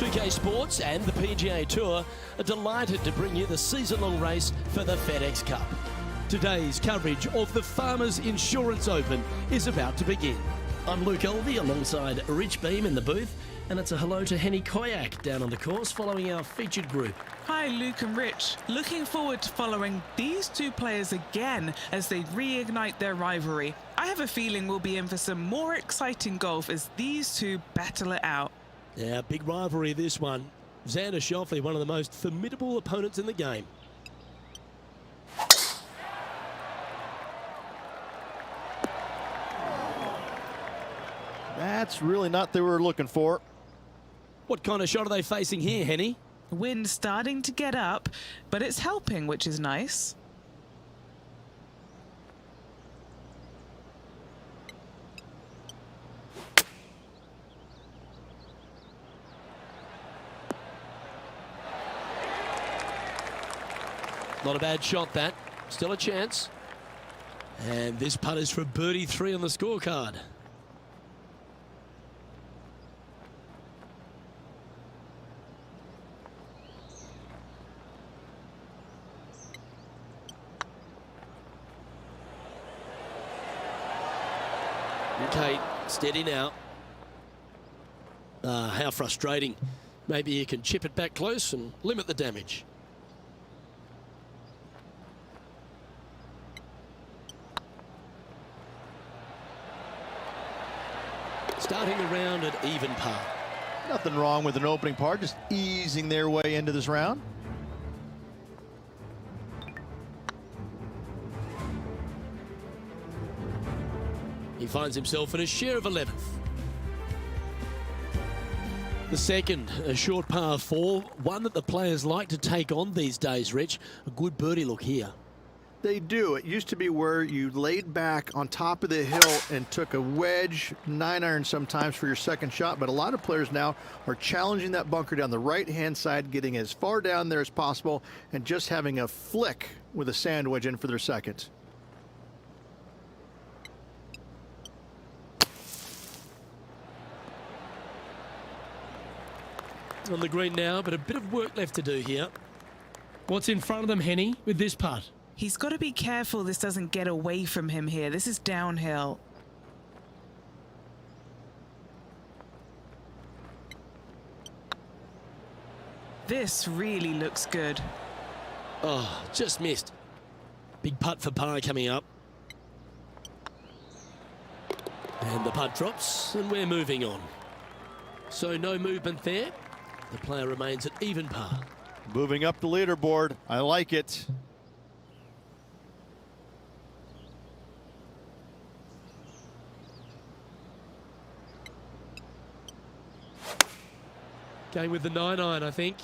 2K Sports and the PGA Tour are delighted to bring you the season-long race for the FedEx Cup. Today's coverage of the Farmers Insurance Open is about to begin. I'm Luke Elvey alongside Rich Beam in the booth, and it's a hello to Henny Koyak down on the course following our featured group. Hi Luke and Rich, looking forward to following these two players again as they reignite their rivalry. I have a feeling we'll be in for some more exciting golf as these two battle it out. Yeah, big rivalry this one. Xander Schauffele, one of the most formidable opponents in the game. That's really not what they were looking for. What kind of shot are they facing here, Henny? Wind starting to get up, but it's helping, which is nice. Not a bad shot, that. Still a chance. And this putt is for birdie 3 on the scorecard. Okay, steady now. How frustrating. Maybe you can chip it back close and limit the damage. Starting the round at even par. Nothing wrong with an opening par, just easing their way into this round. He finds himself in a share of 11th. The second, a short par 4, one that the players like to take on these days, Rich. A good birdie look here. They do. It used to be where you laid back on top of the hill and took a wedge, 9-iron sometimes for your second shot, but a lot of players now are challenging that bunker down the right-hand side, getting as far down there as possible, and just having a flick with a sand wedge in for their second. On the green now, but a bit of work left to do here. What's in front of them, Henny, with this putt? He's got to be careful this doesn't get away from him here. This is downhill. This really looks good. Oh, just missed. Big putt for par coming up. And the putt drops, and we're moving on. So no movement there. The player remains at even par. Moving up the leaderboard. I like it. Going with the 9-iron, I think.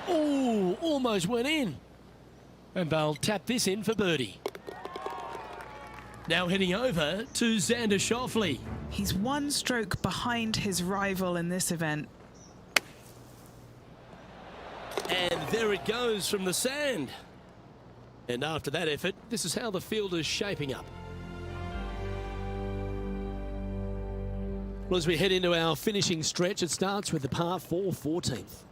Oh, almost went in. And they'll tap this in for birdie. Now heading over to Xander Schauffele. He's one stroke behind his rival in this event. And there it goes from the sand. And after that effort, this is how the field is shaping up. Well, as we head into our finishing stretch, it starts with the par 4 14th.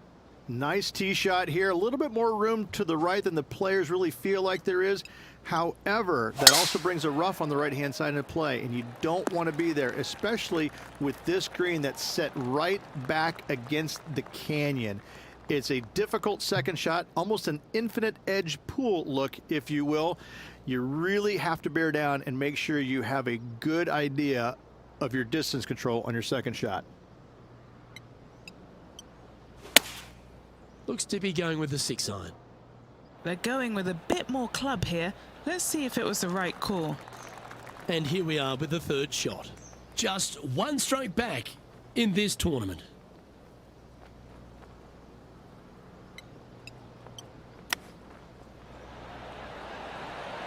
Nice tee shot here. A little bit more room to the right than the players really feel like there is. However, that also brings a rough on the right-hand side into play, and you don't want to be there, especially with this green that's set right back against the canyon. It's a difficult second shot, almost an infinite edge pool look, if you will. You really have to bear down and make sure you have a good idea of your distance control on your second shot. Looks to be going with the 6-iron. They're going with a bit more club here. Let's see if it was the right call. And here we are with the third shot. Just one stroke back in this tournament.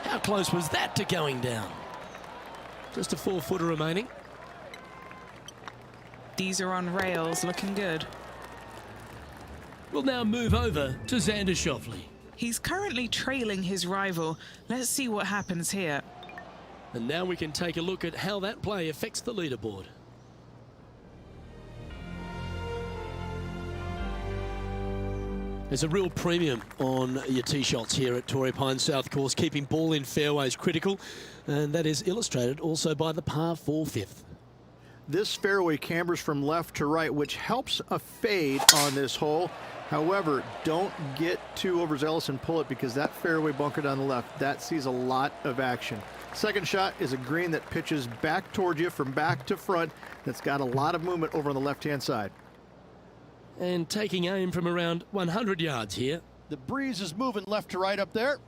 How close was that to going down? Just a 4-footer remaining. These are on rails, looking good. We'll now move over to Xander Schauffele. He's currently trailing his rival. Let's see what happens here. And now we can take a look at how that play affects the leaderboard. There's a real premium on your tee shots here at Torrey Pines South Course. Keeping ball in fairways critical, and that is illustrated also by the par 4 fifth. This fairway cambers from left to right, which helps a fade on this hole. However, don't get too overzealous and pull it, because that fairway bunker down the left, that sees a lot of action. Second shot is a green that pitches back towards you from back to front. That's got a lot of movement over on the left-hand side. And taking aim from around 100 yards here. The breeze is moving left to right up there.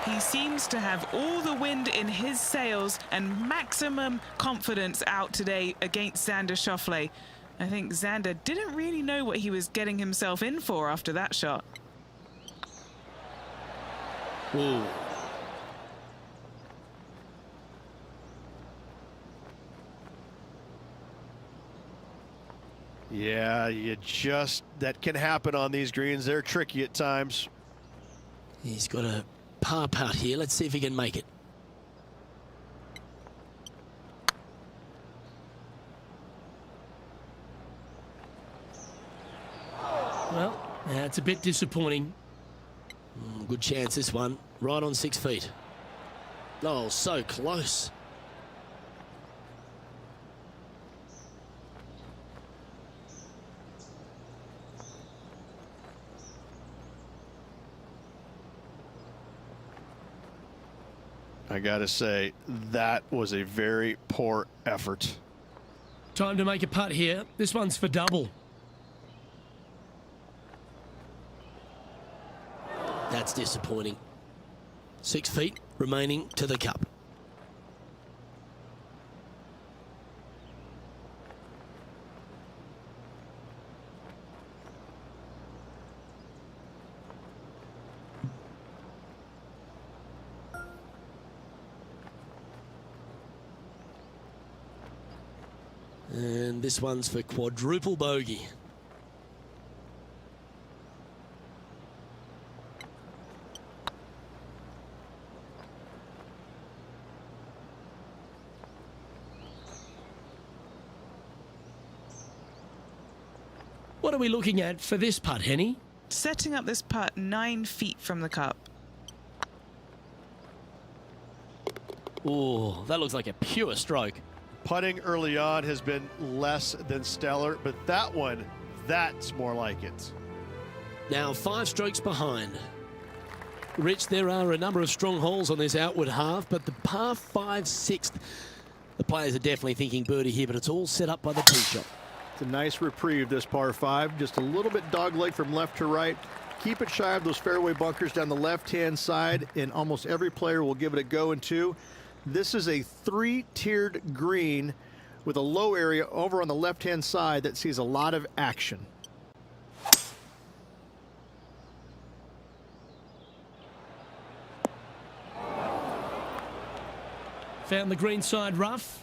He seems to have all the wind in his sails and maximum confidence out today against Xander Schauffele. I think Xander didn't really know what he was getting himself in for after that shot. Ooh. Yeah, that can happen on these greens. They're tricky at times. He's got a par putt here. Let's see if he can make it. Well, that's a bit disappointing. Good chance this one. Right on 6 feet. Oh, so close. I gotta say, that was a very poor effort. Time to make a putt here. This one's for double. That's disappointing. 6 feet remaining to the cup. And this one's for quadruple bogey. What are we looking at for this putt, Henny? Setting up this putt 9 feet from the cup. Oh, that looks like a pure stroke. Putting early on has been less than stellar, but that one, that's more like it. Now 5 strokes behind. Rich, there are a number of strong holes on this outward half, but the par 5 sixth, the players are definitely thinking birdie here, but it's all set up by the tee shot. It's a nice reprieve, this par 5. Just a little bit dogleg from left to right. Keep it shy of those fairway bunkers down the left-hand side, and almost every player will give it a go in 2. This is a 3-tiered green with a low area over on the left-hand side that sees a lot of action. Found the green side rough.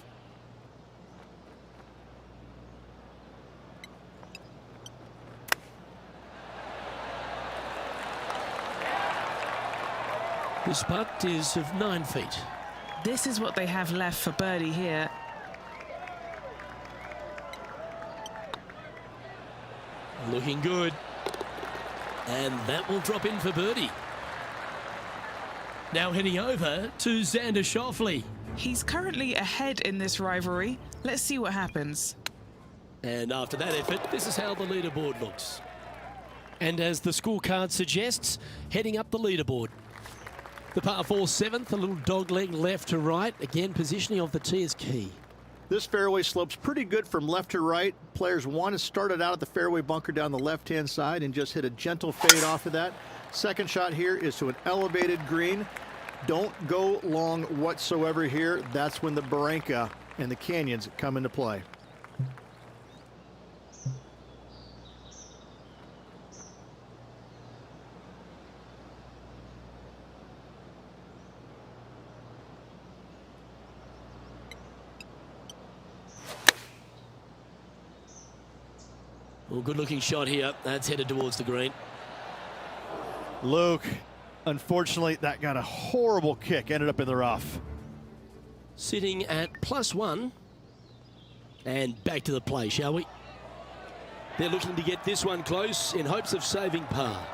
This putt is of 9 feet. This is what they have left for birdie here. Looking good. And that will drop in for birdie. Now heading over to Xander Schauffele. He's currently ahead in this rivalry. Let's see what happens. And after that effort, this is how the leaderboard looks. And as the scorecard suggests, heading up the leaderboard. The par 4 7th, a little dogleg left to right. Again, positioning of the tee is key. This fairway slopes pretty good from left to right. Players want to start it out at the fairway bunker down the left-hand side and just hit a gentle fade off of that. Second shot here is to an elevated green. Don't go long whatsoever here. That's when the barranca and the canyons come into play. Well, good looking shot here. That's headed towards the green. Luke, unfortunately, that got a horrible kick. Ended up in the rough. Sitting at +1. And back to the play, shall we? They're looking to get this one close in hopes of saving par.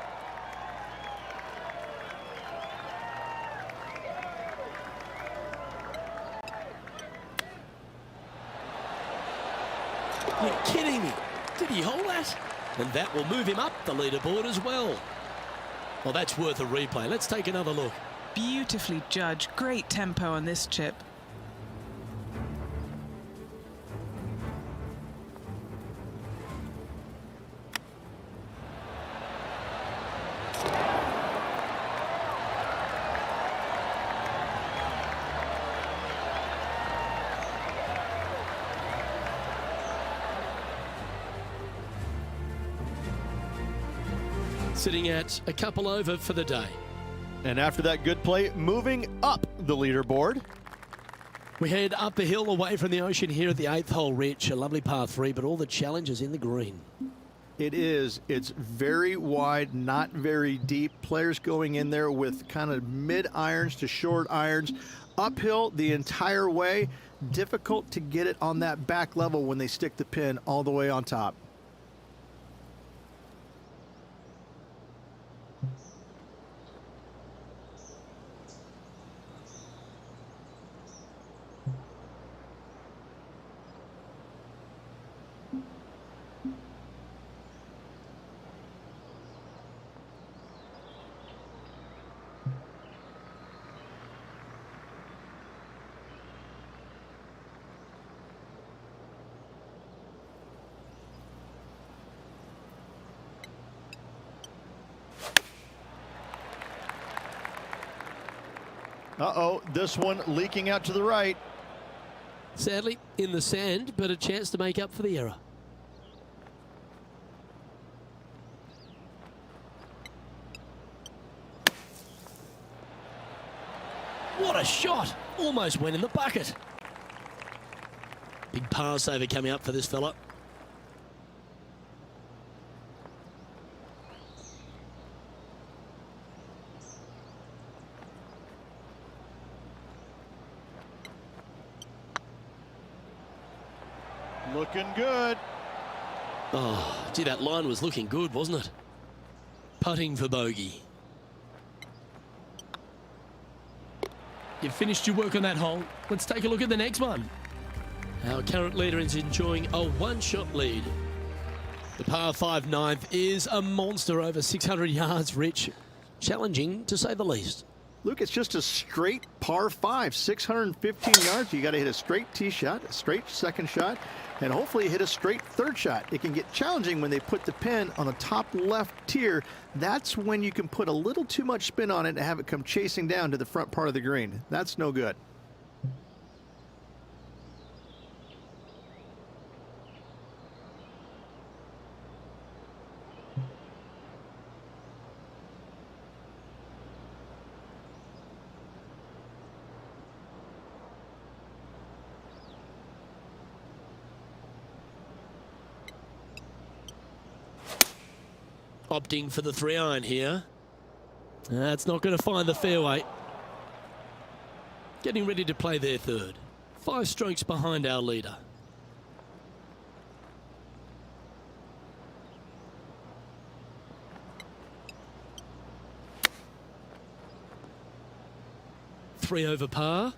You're kidding me. Did he hold that? And that will move him up the leaderboard as well. Well, that's worth a replay. Let's take another look. Beautifully judged. Great tempo on this chip. Sitting at a couple over for the day. And after that good play, moving up the leaderboard. We head up the hill away from the ocean here at the 8th hole, Rich. A lovely par 3, but all the challenges in the green. It is. It's very wide, not very deep. Players going in there with kind of mid irons to short irons. Uphill the entire way. Difficult to get it on that back level when they stick the pin all the way on top. Uh-oh, this one leaking out to the right. Sadly, in the sand, but a chance to make up for the error. What a shot! Almost went in the bucket. Big par saver coming up for this fella. Looking good. Oh, gee, that line was looking good, wasn't it? Putting for bogey. You've finished your work on that hole. Let's take a look at the next one. Our current leader is enjoying a one-shot lead. The par 5 ninth is a monster over 600 yards, Rich. Challenging, to say the least. Luke, it's just a straight par 5, 615 yards. You got to hit a straight tee shot, a straight second shot, and hopefully hit a straight third shot. It can get challenging when they put the pin on the top left tier. That's when you can put a little too much spin on it and have it come chasing down to the front part of the green. That's no good. Opting for the 3-iron here. That's not going to find the fairway. Getting ready to play their third. 5 strokes behind our leader. Three over par.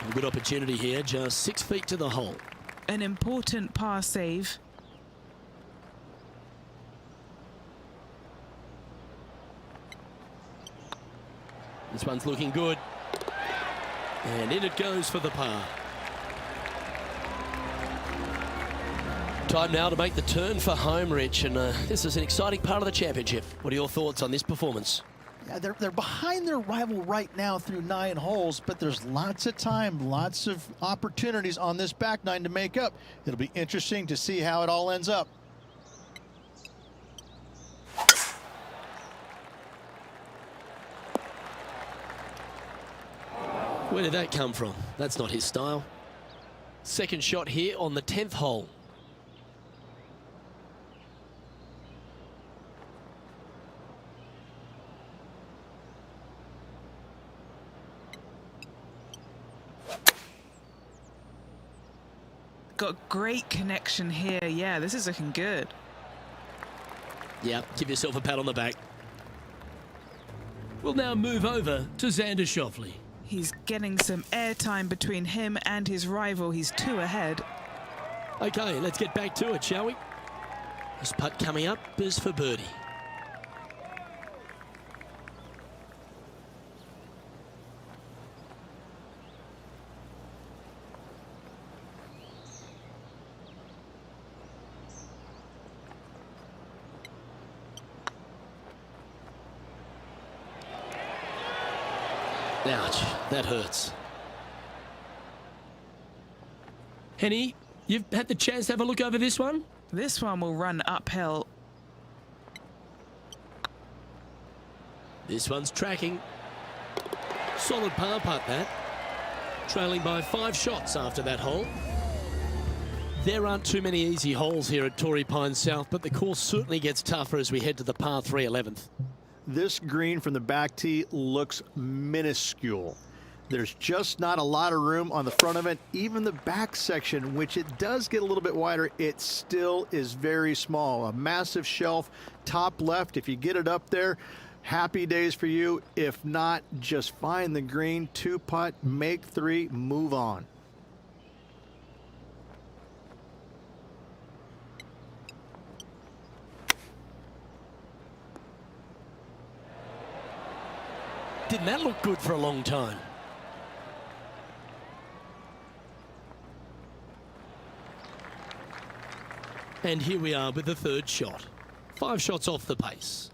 A good opportunity here, just 6 feet to the hole. An important par save. This one's looking good. And in it goes for the par. Time now to make the turn for home, Rich. And this is an exciting part of the championship. What are your thoughts on this performance? Yeah, they're behind their rival right now through 9 holes, but there's lots of time, lots of opportunities on this back 9 to make up. It'll be interesting to see how it all ends up. Where did that come from? That's not his style. Second shot here on the 10th hole. Got great connection here. Yeah, this is looking good. Yeah, give yourself a pat on the back. We'll now move over to Xander Schauffele. He's getting some airtime between him and his rival. He's 2 ahead. Okay, let's get back to it, shall we? This putt coming up is for birdie. Ouch, that hurts. Henny, you've had the chance to have a look over this one? This one will run uphill. This one's tracking. Solid par putt, that. Trailing by 5 shots after that hole. There aren't too many easy holes here at Torrey Pines South, but the course certainly gets tougher as we head to the par 3 11th. This green from the back tee looks minuscule. There's just not a lot of room on the front of it. Even the back section, which it does get a little bit wider, it still is very small. A massive shelf, top left. If you get it up there, happy days for you. If not, just find the green, 2-putt, make 3, move on. Didn't that look good for a long time? And here we are with the third shot. 5 shots off the pace.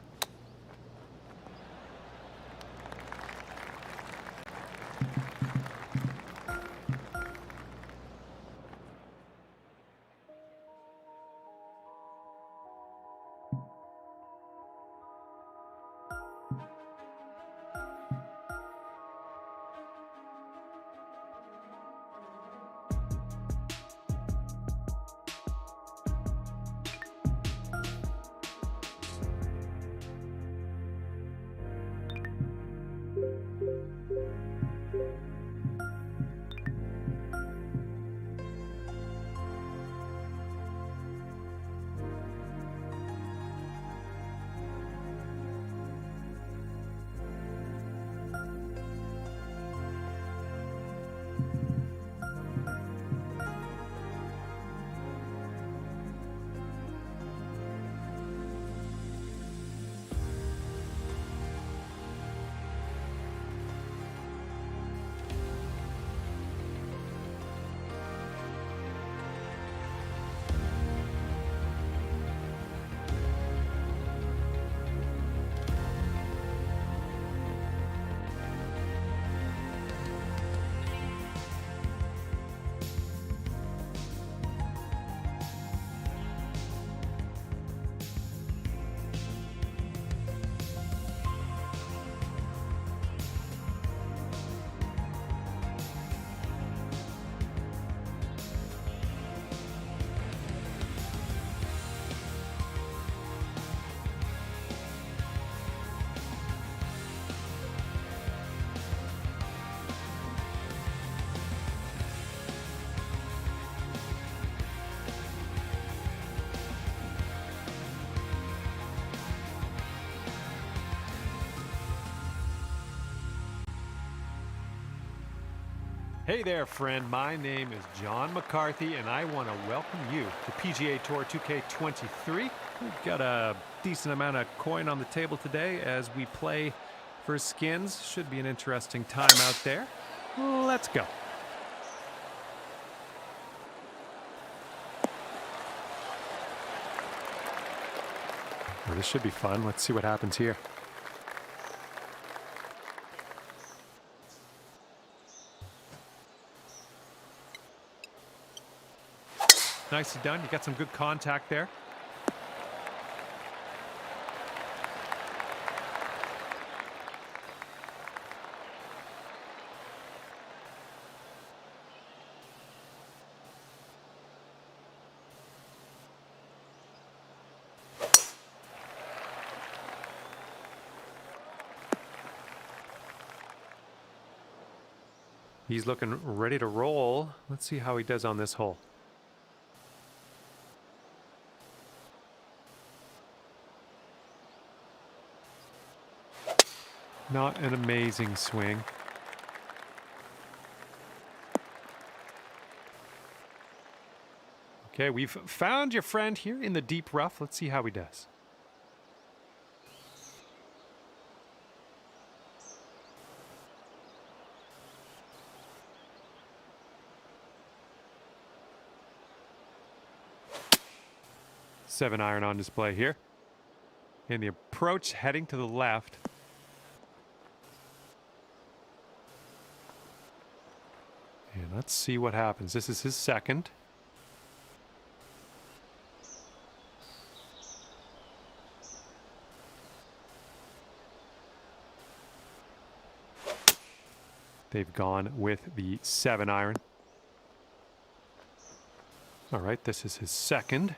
Hey there, friend. My name is John McCarthy, and I want to welcome you to PGA Tour 2K23. We've got a decent amount of coin on the table today as we play for skins. Should be an interesting time out there. Let's go. Well, this should be fun. Let's see what happens here. Nicely done. You got some good contact there. He's looking ready to roll. Let's see how he does on this hole. Not an amazing swing. Okay, we've found your friend here in the deep rough. Let's see how he does. Seven iron on display here. And the approach heading to the left. And let's see what happens. This is his second. They've gone with the 7 iron. All right, this is his second.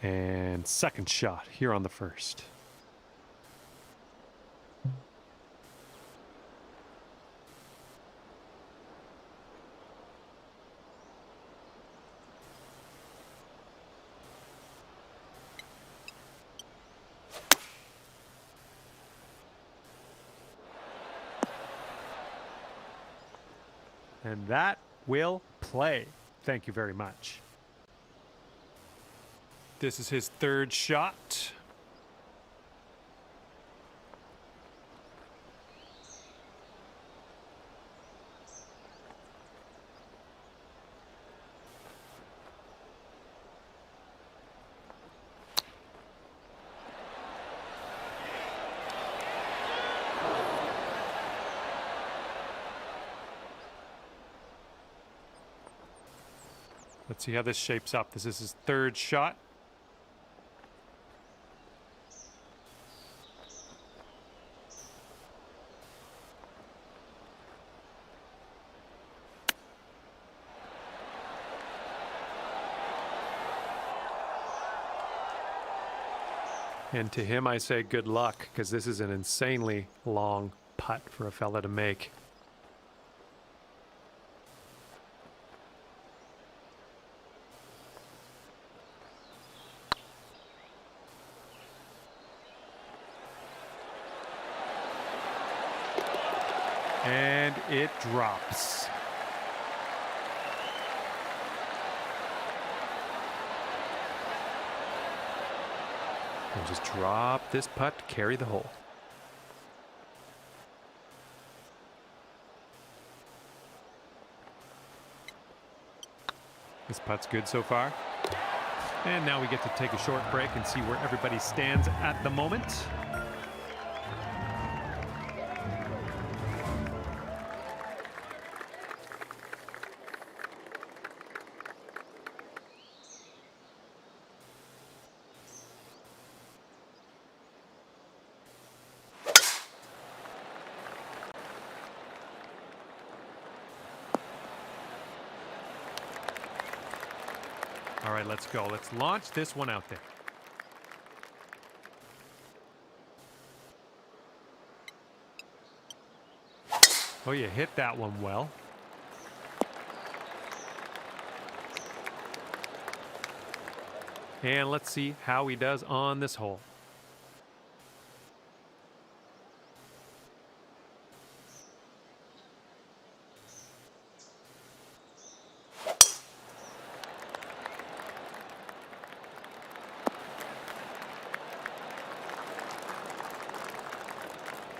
And second shot here on the first. And that will play. Thank you very much. This is his third shot. Let's see how this shapes up. This is his third shot. And to him I say good luck, because this is an insanely long putt for a fella to make. And it drops. And just drop this putt, carry the hole. This putt's good so far. And now we get to take a short break and see where everybody stands at the moment. All right, let's go. Let's launch this one out there. Oh, you hit that one well. And let's see how he does on this hole.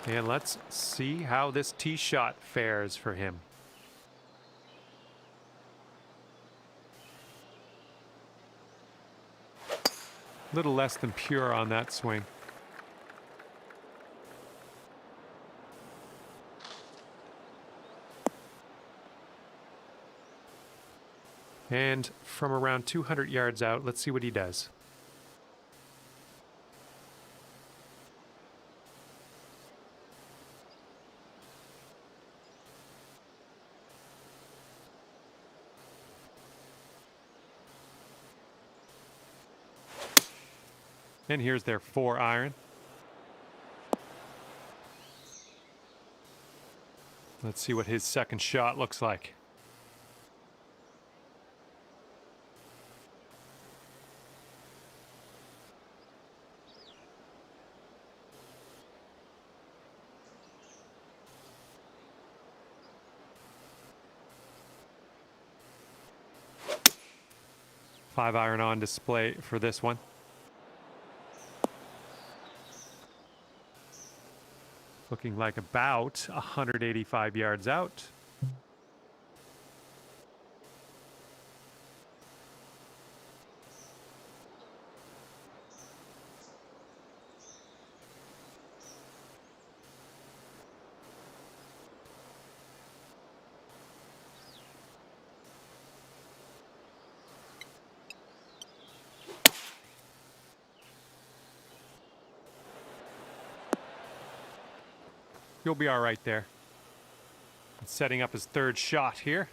And let's see how this tee shot fares for him. A little less than pure on that swing. And from around 200 yards out, let's see what he does. And here's their 4-iron. Let's see what his second shot looks like. Five-iron on display for this one. Looking like about 185 yards out. You'll be all right there. Setting up his third shot here.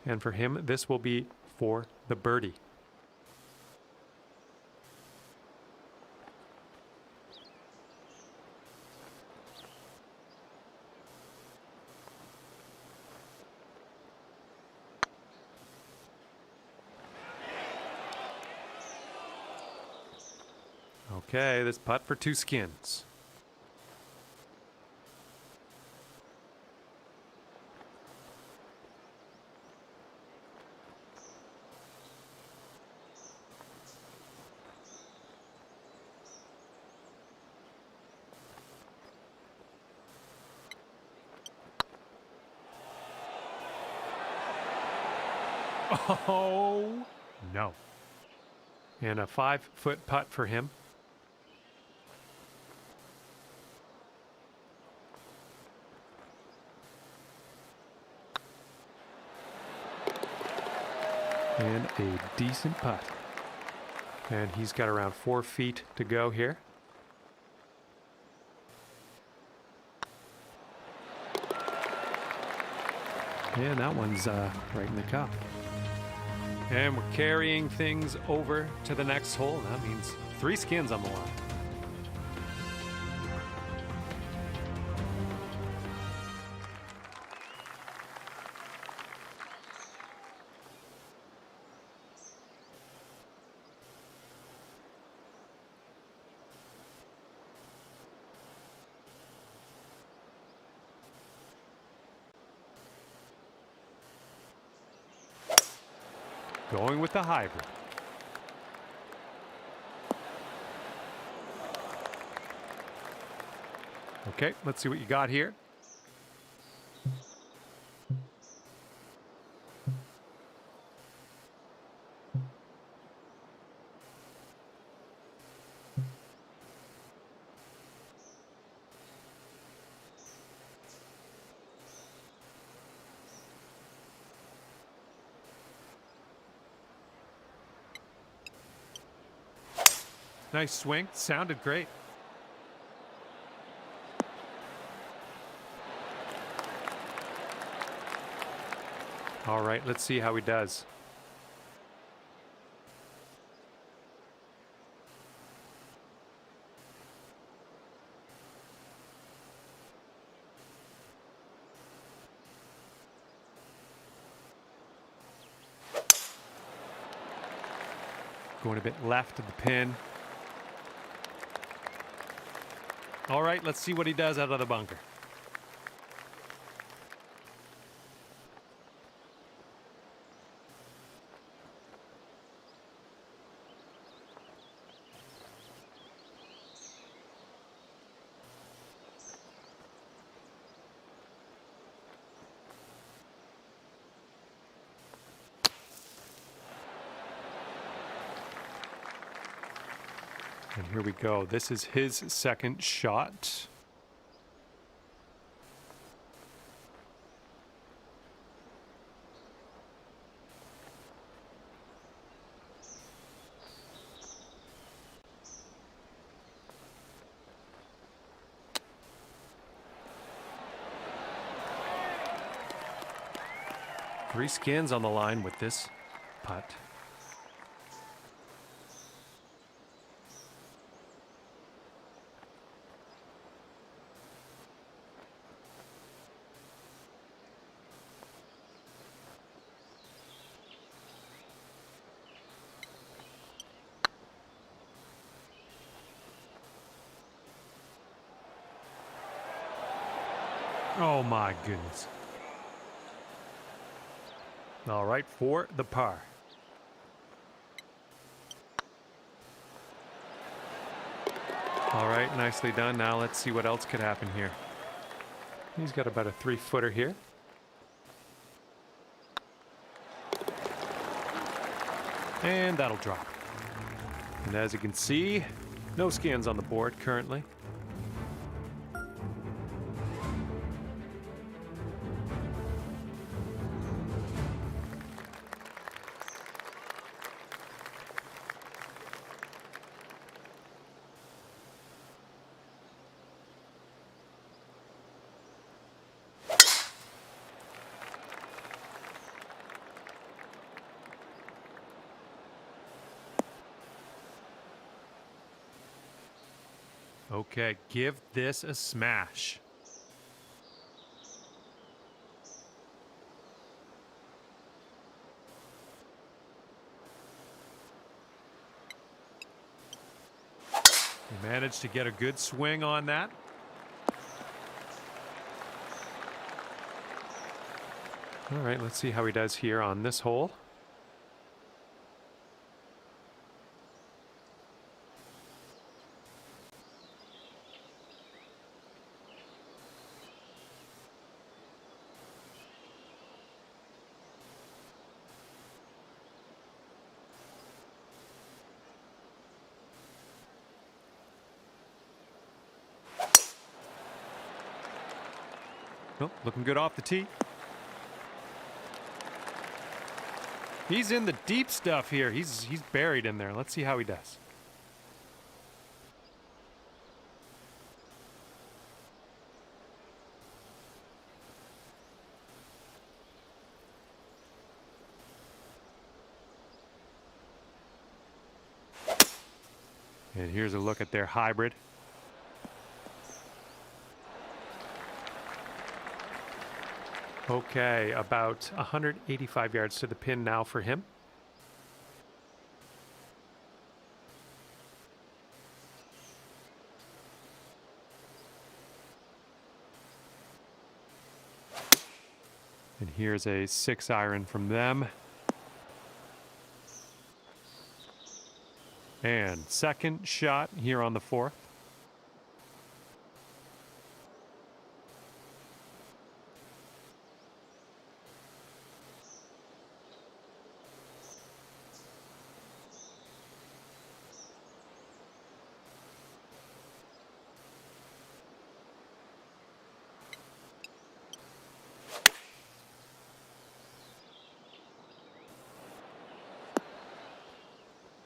And for him, this will be for the birdie. Okay, this putt for 2 skins. Oh, no. And a 5-foot putt for him. And a decent putt. And he's got around 4 feet to go here. And that one's right in the cup. And we're carrying things over to the next hole. That means 3 skins on the line. Going with the hybrid. Okay, let's see what you got here. Nice swing, sounded great. All right, let's see how he does. Going a bit left of the pin. All right, let's see what he does out of the bunker. And here we go. This is his second shot. Three skins on the line with this putt. Oh my goodness. All right, for the par. All right, nicely done. Now let's see what else could happen here. He's got about a 3-footer here. And that'll drop. And as you can see, no skins on the board currently. Okay, give this a smash. He managed to get a good swing on that. All right, let's see how he does here on this hole. Oh, looking good off the tee. He's in the deep stuff here. He's buried in there. Let's see how he does. And here's a look at their hybrid. Okay, about 185 yards to the pin now for him. And here's a 6-iron from them. And second shot here on the 4th.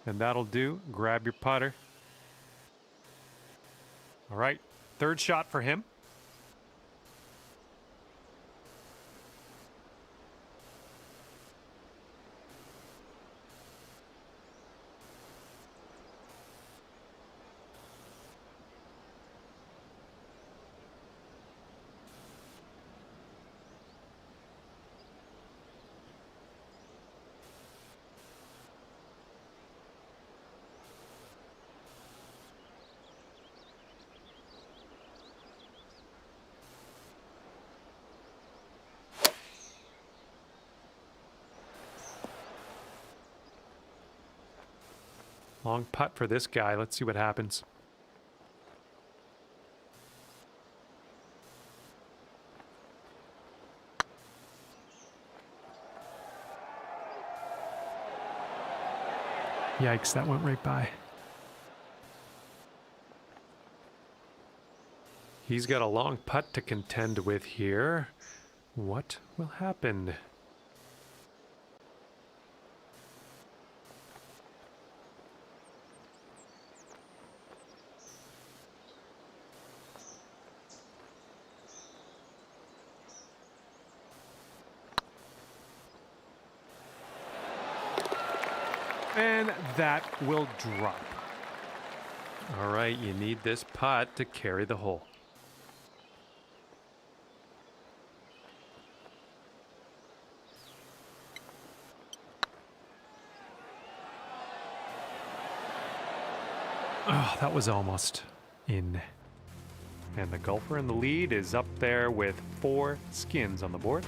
And that'll do. Grab your putter. All right, third shot for him. Long putt for this guy. Let's see what happens. Yikes, that went right by. He's got a long putt to contend with here. What will happen? And that will drop. All right, you need this putt to carry the hole. Oh, that was almost in. And the golfer in the lead is up there with 4 skins on the board.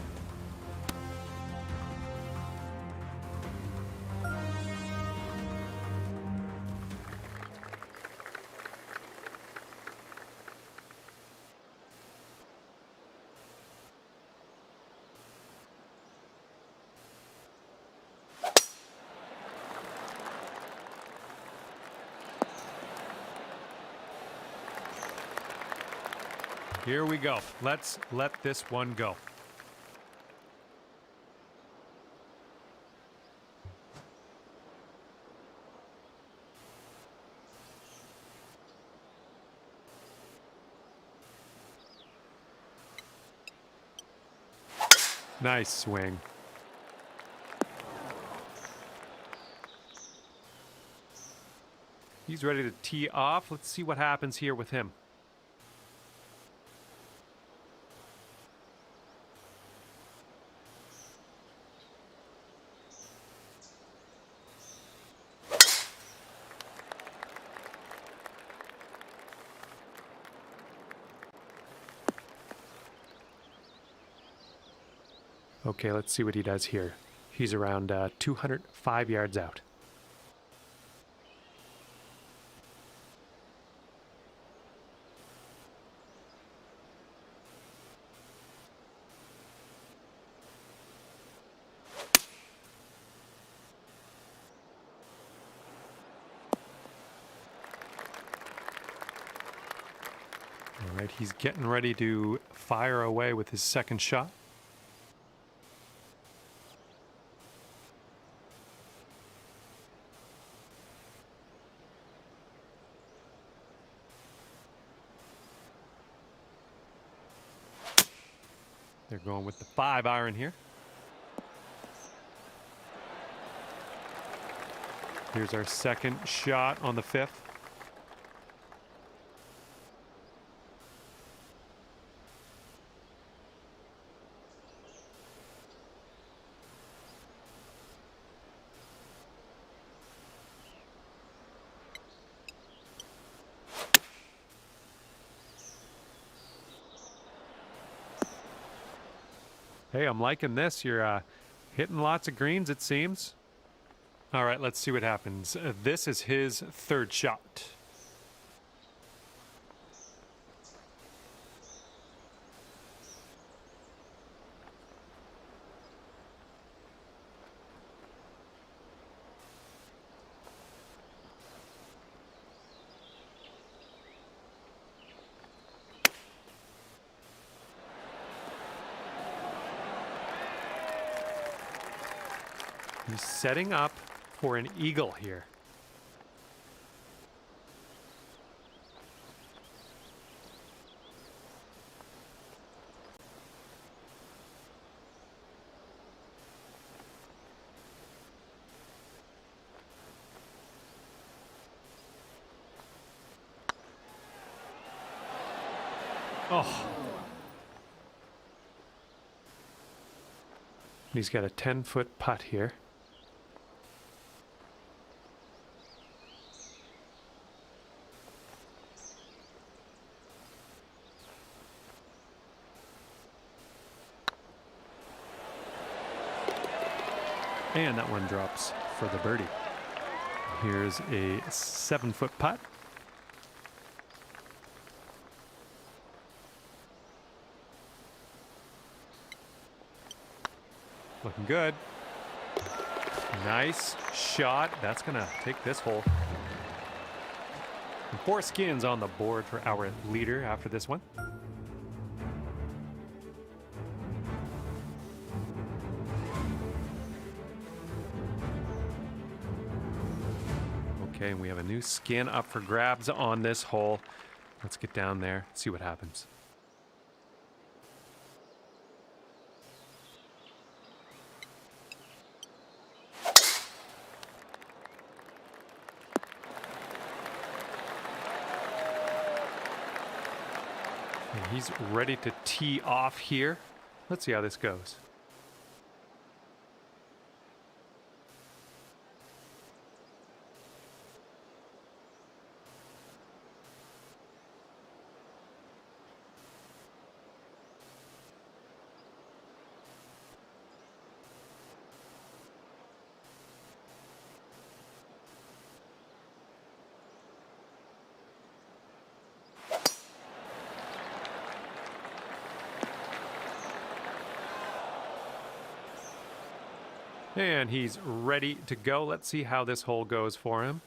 Here we go. Let's let this one go. Nice swing. He's ready to tee off. Let's see what happens here with him. Okay, let's see what he does here. He's around 205 yards out. All right, he's getting ready to fire away with his second shot. They're going with the 5-iron here. Here's our second shot on the 5th. Hey, I'm liking this. You're hitting lots of greens, it seems. All right, let's see what happens. This is his third shot. He's setting up for an eagle here. Oh. He's got a 10-foot putt here. And that one drops for the birdie. Here's a 7-foot putt. Looking good. Nice shot. That's going to take this hole. And 4 skins on the board for our leader after this one. Okay, and we have a new skin up for grabs on this hole. Let's get down there, see what happens. And he's ready to tee off here. Let's see how this goes. And he's ready to go. Let's see how this hole goes for him.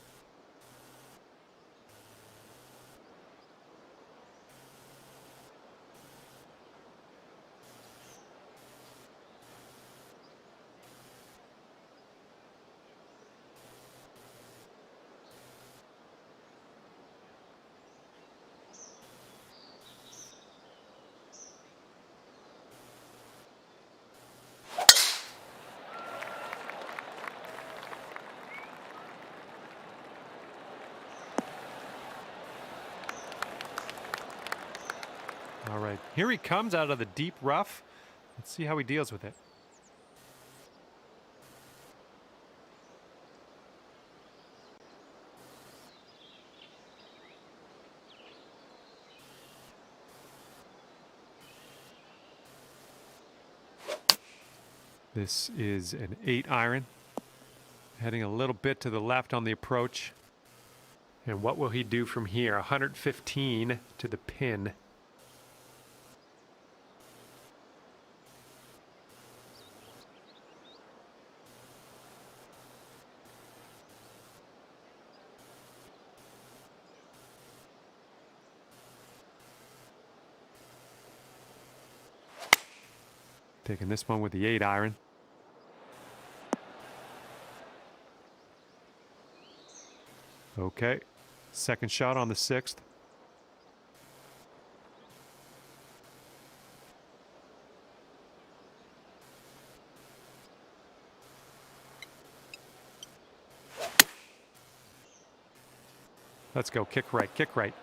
All right, here he comes out of the deep rough. Let's see how he deals with it. This is an 8-iron, heading a little bit to the left on the approach. And what will he do from here? 115 to the pin. Taking this one with the 8-iron. Okay, second shot on the 6th. Let's go, kick right, kick right.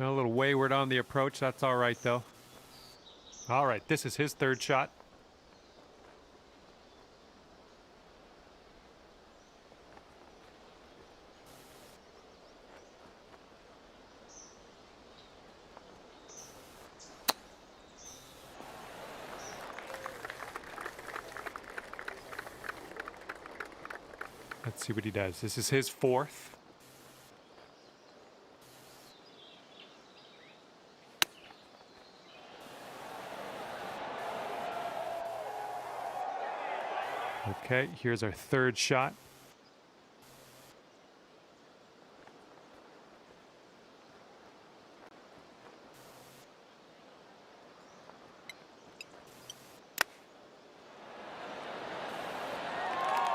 A little wayward on the approach, that's all right though. All right, this is his 3rd shot. Let's see what he does. This is his 4th. Okay, here's our 3rd shot.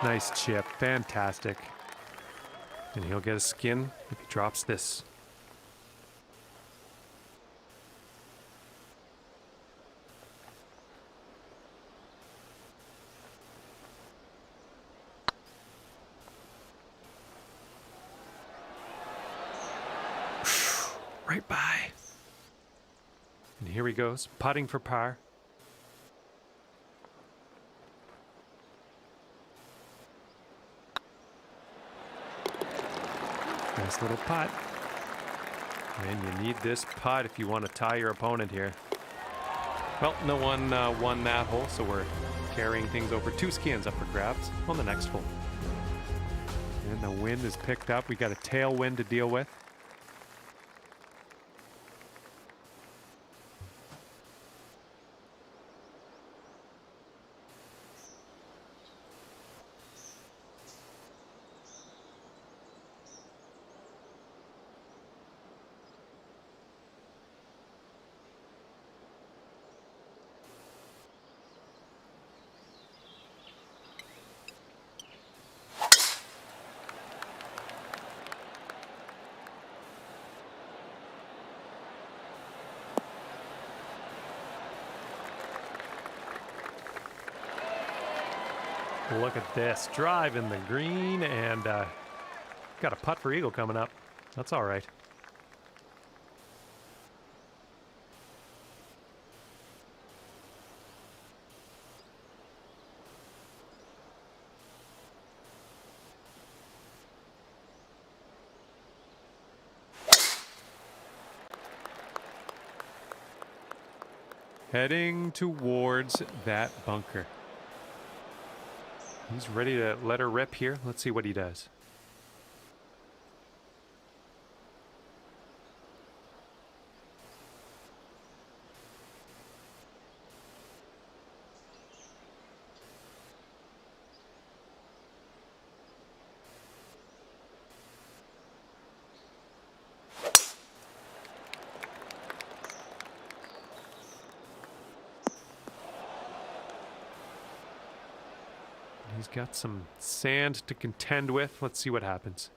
Nice chip, fantastic. And he'll get a skin if he drops this. Right by. And here he goes, putting for par. Nice little putt. And you need this putt if you want to tie your opponent here. Well, no one won that hole, so we're carrying things over. 2 skins up for grabs on the next hole. And the wind is picked up. We got a tailwind to deal with. Look at this. Drive in the green, and got a putt for eagle coming up. That's all right. Heading towards that bunker. He's ready to let her rip here. Let's see what he does. He's got some sand to contend with. Let's see what happens.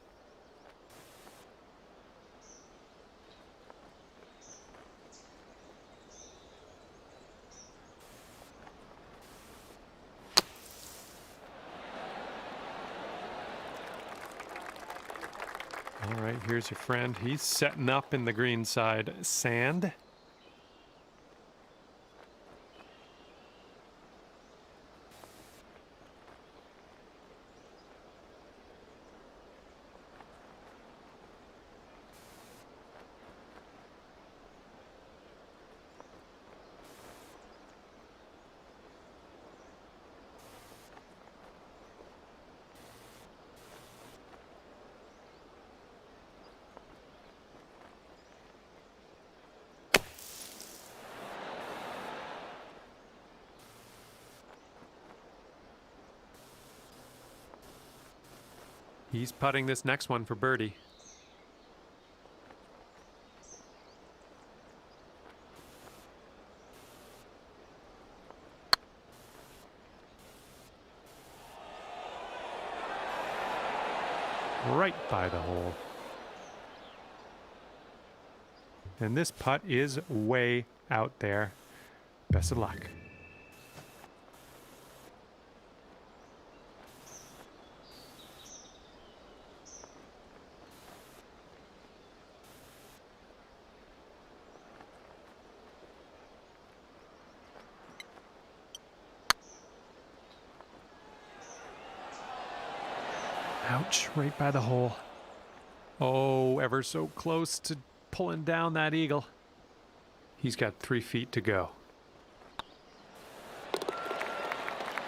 All right, here's your friend. He's setting up in the green side sand. He's putting this next one for birdie. Right by the hole. And this putt is way out there. Best of luck. Ouch, right by the hole. Oh, ever so close to pulling down that eagle. He's got 3 feet to go.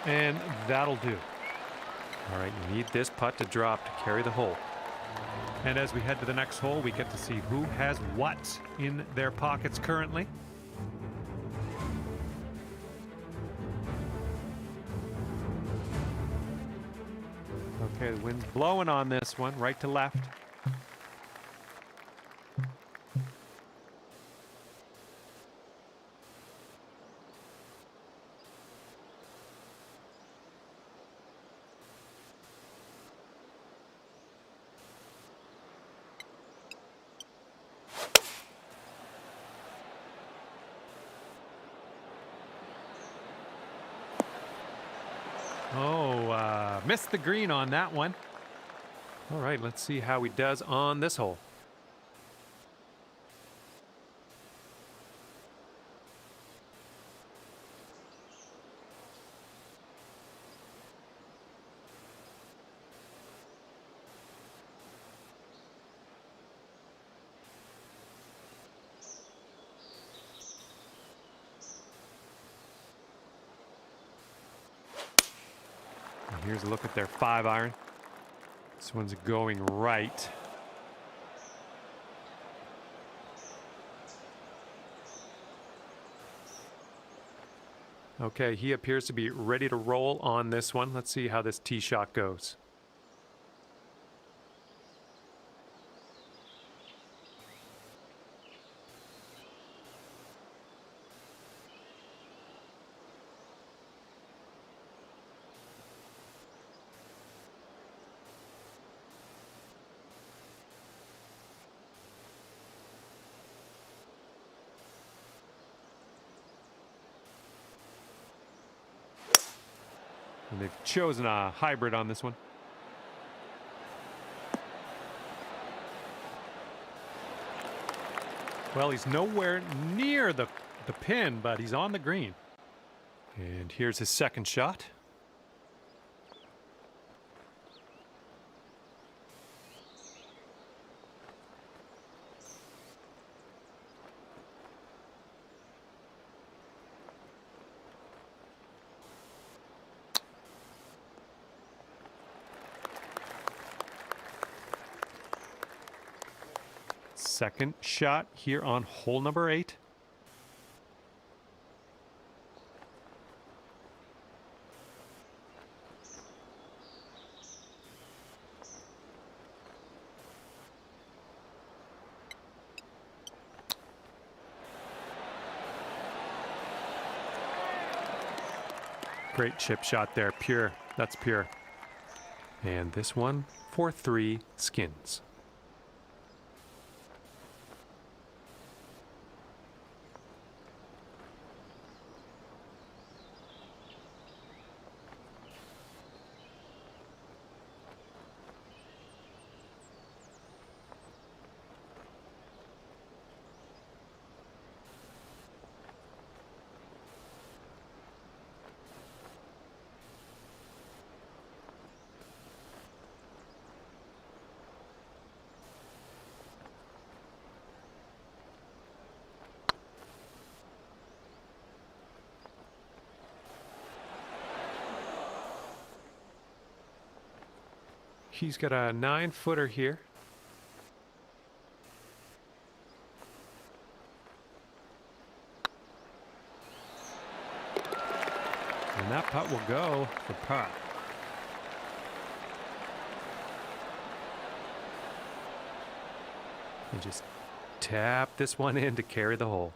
And that'll do. All right, you need this putt to drop to carry the hole. And as we head to the next hole, we get to see who has what in their pockets currently. Okay, the wind's blowing on this one, right to left. Oh, missed the green on that one. All right, let's see how he does on this hole. And here's a look at their 5-iron. This one's going right. Okay, he appears to be ready to roll on this one. Let's see how this tee shot goes. And they've chosen a hybrid on this one. Well, he's nowhere near the pin, but he's on the green. And here's his second shot. Second shot here on hole number 8. Great chip shot there, pure. That's pure. And this one for 3 skins. He's got a 9-footer here. And that putt will go for par. And just tap this one in to carry the hole.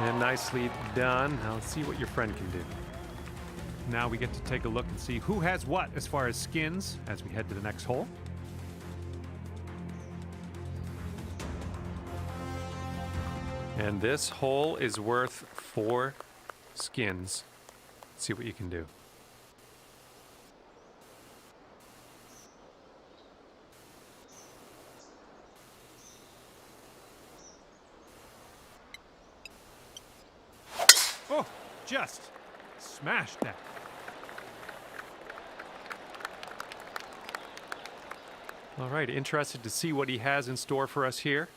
And nicely done. Now let's see what your friend can do. Now we get to take a look and see who has what as far as skins as we head to the next hole. And this hole is worth 4 skins. Let's see what you can do. Oh, just smashed that. All right, interested to see what he has in store for us here.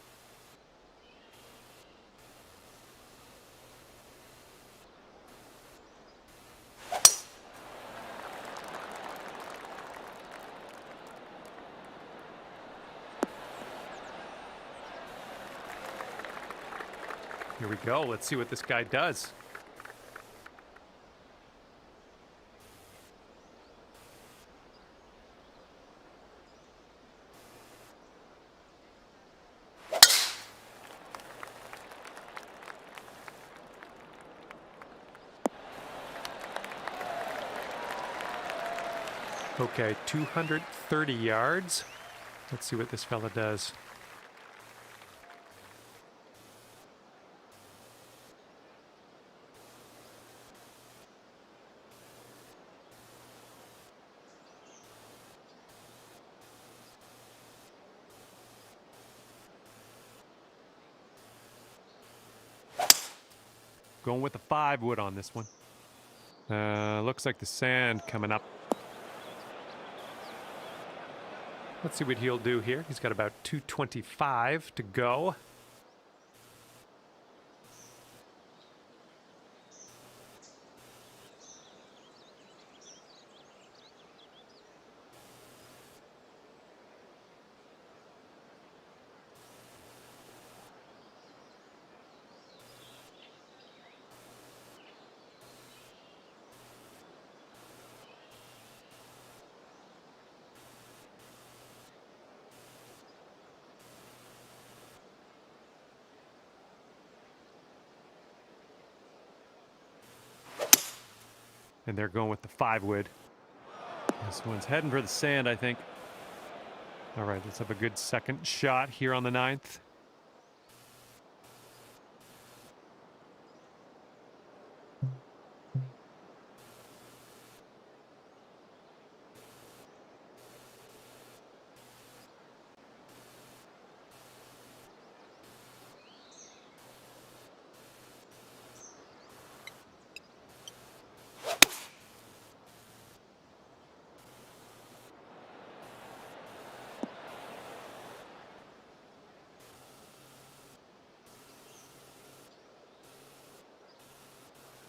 Here we go. Let's see what this guy does. Okay, 230 yards. Let's see what this fella does. Going with the 5-wood on this one. Looks like the sand coming up. Let's see what he'll do here. He's got about 225 to go. And they're going with the 5-wood. This one's heading for the sand, I think. All right, let's have a good second shot here on the 9th.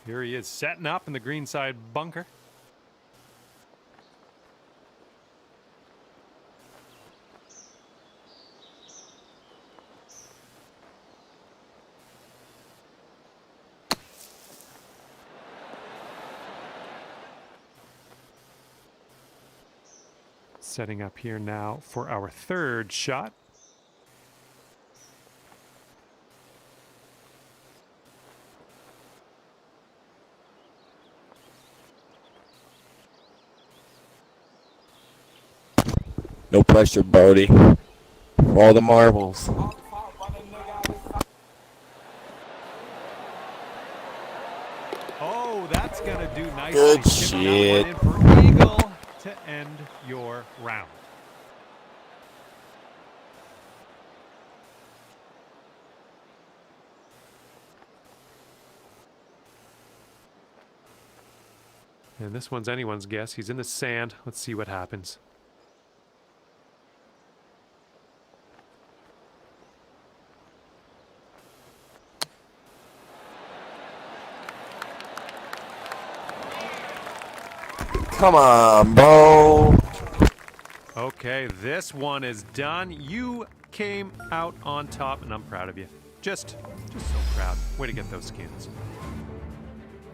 Here he is setting up in the green side bunker. Setting up here now for our third shot. No pressure, Birdie. All the marbles. Oh, that's going to do nicely. Good Chipping that shit. one in for eagle to end your round. And this one's anyone's guess. He's in the sand. Let's see what happens. Come on, bro. Okay, this one is done. You came out on top, and I'm proud of you. Just so proud. Way to get those skins.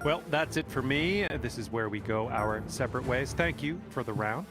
Well, that's it for me. This is where we go our separate ways. Thank you for the round.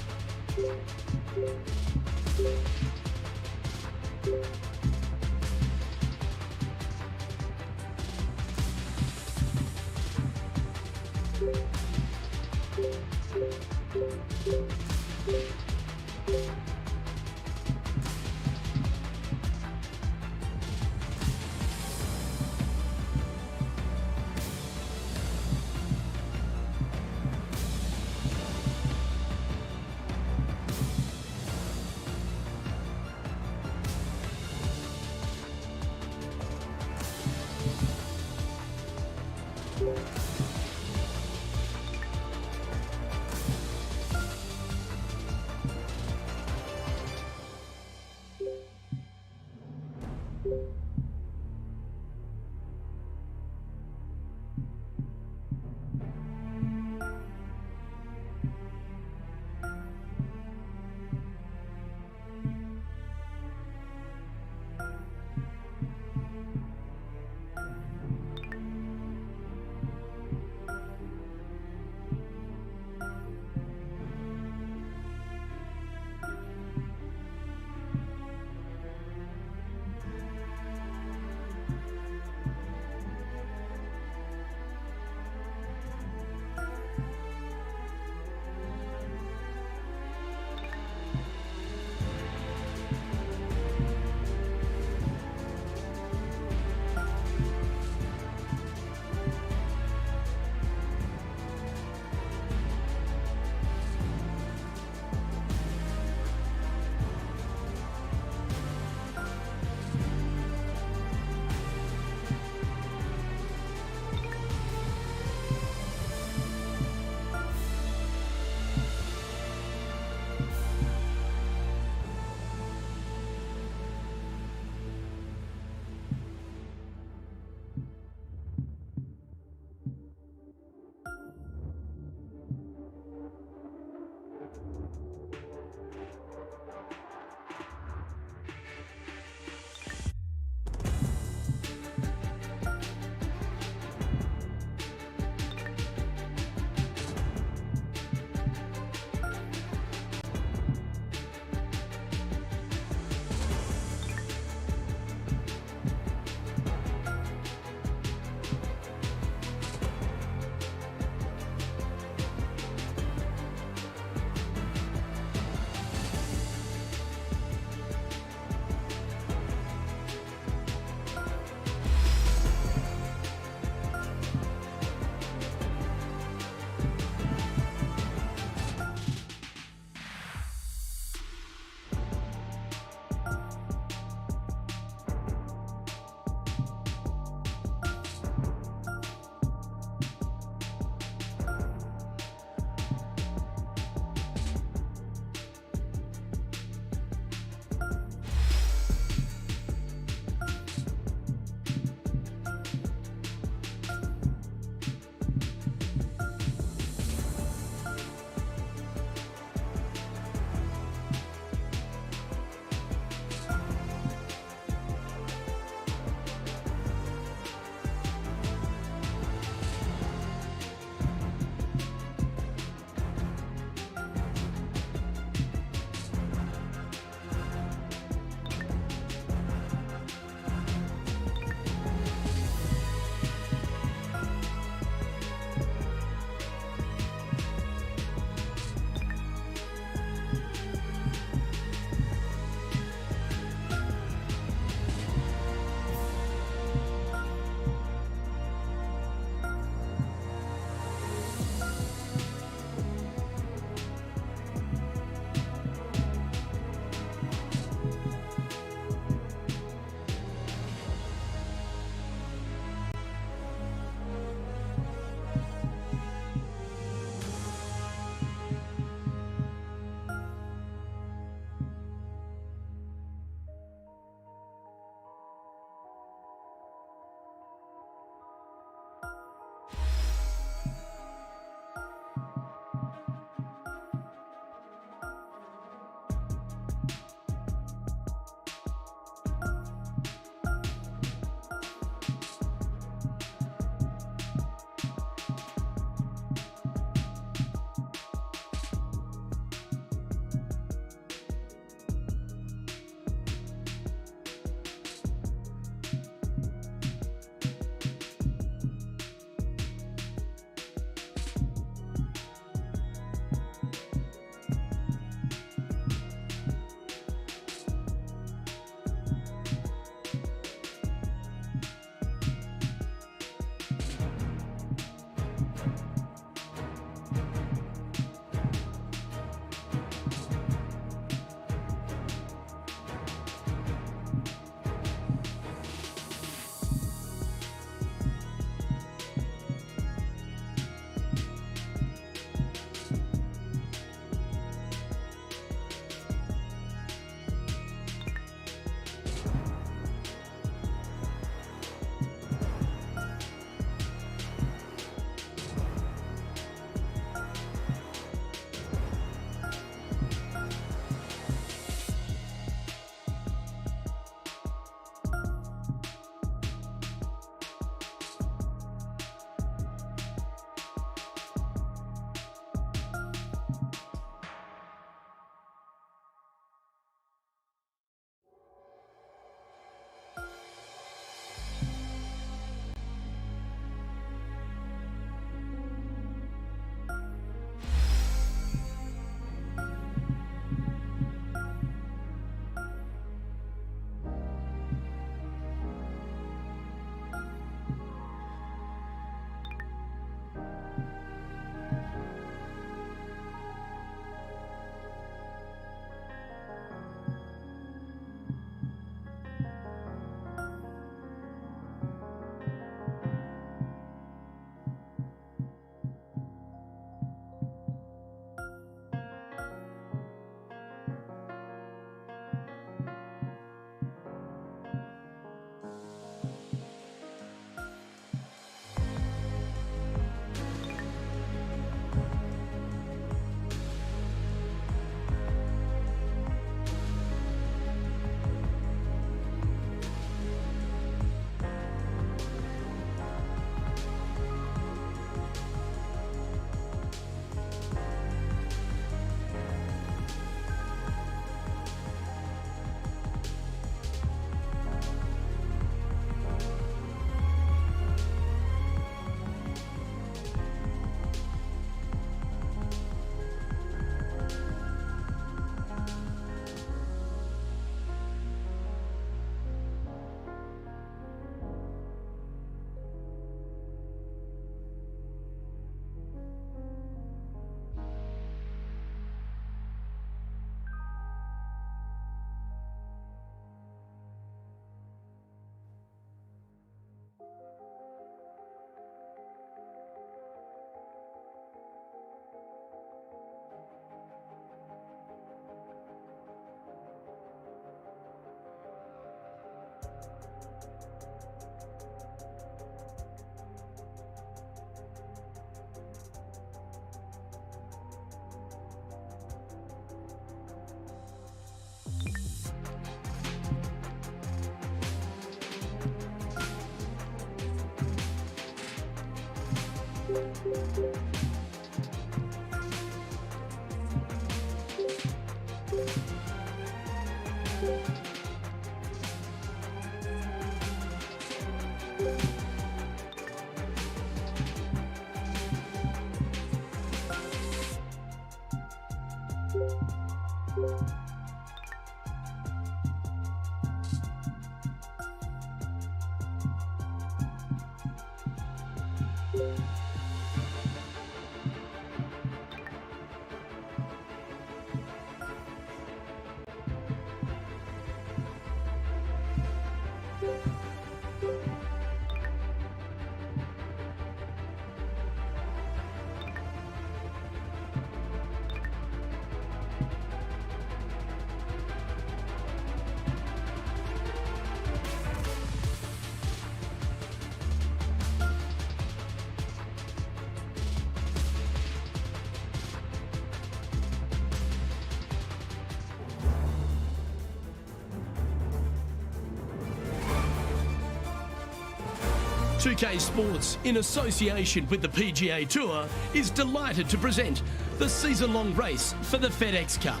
.2K Sports, in association with the PGA Tour, is delighted to present the season-long race for the FedEx Cup.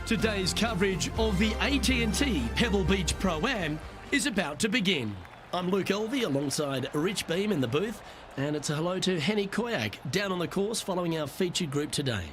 Today's coverage of the AT&T Pebble Beach Pro-Am is about to begin. I'm Luke Elvey alongside Rich Beam in the booth, and it's a hello to Henny Koyak down on the course following our featured group today.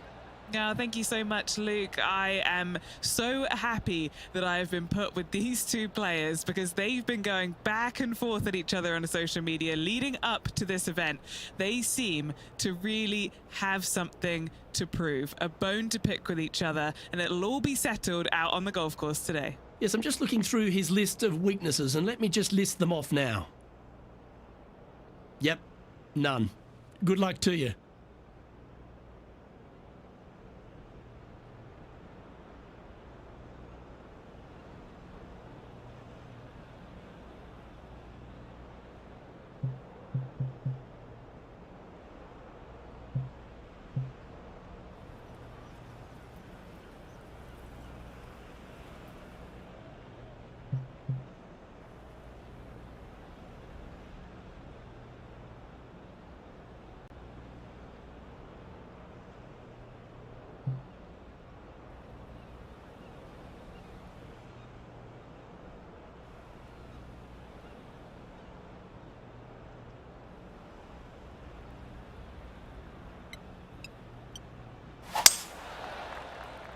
Yeah, thank you so much, Luke. I am so happy that I have been put with these two players because they've been going back and forth at each other on social media leading up to this event. They seem to really have something to prove, a bone to pick with each other, and it'll all be settled out on the golf course today. Yes, I'm just looking through his list of weaknesses, and let me just list them off now. Yep, none. Good luck to you.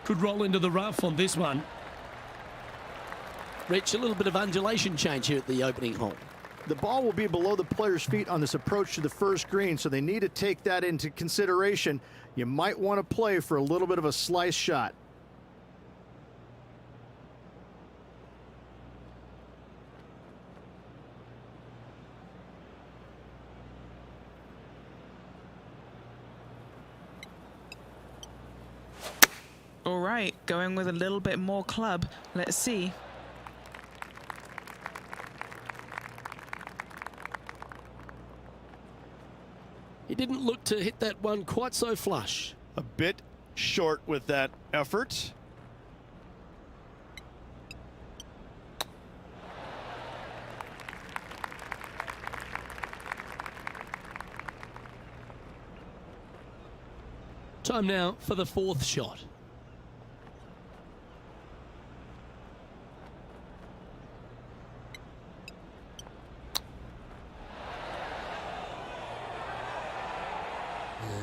Could roll into the rough on this one. Rich, a little bit of undulation change here at the opening hole. The ball will be below the player's feet on this approach to the first green, so they need to take that into consideration. You might want to play for a little bit of a slice shot. All right, going with a little bit more club. Let's see. He didn't look to hit that one quite so flush. A bit short with that effort. Time now for the fourth shot.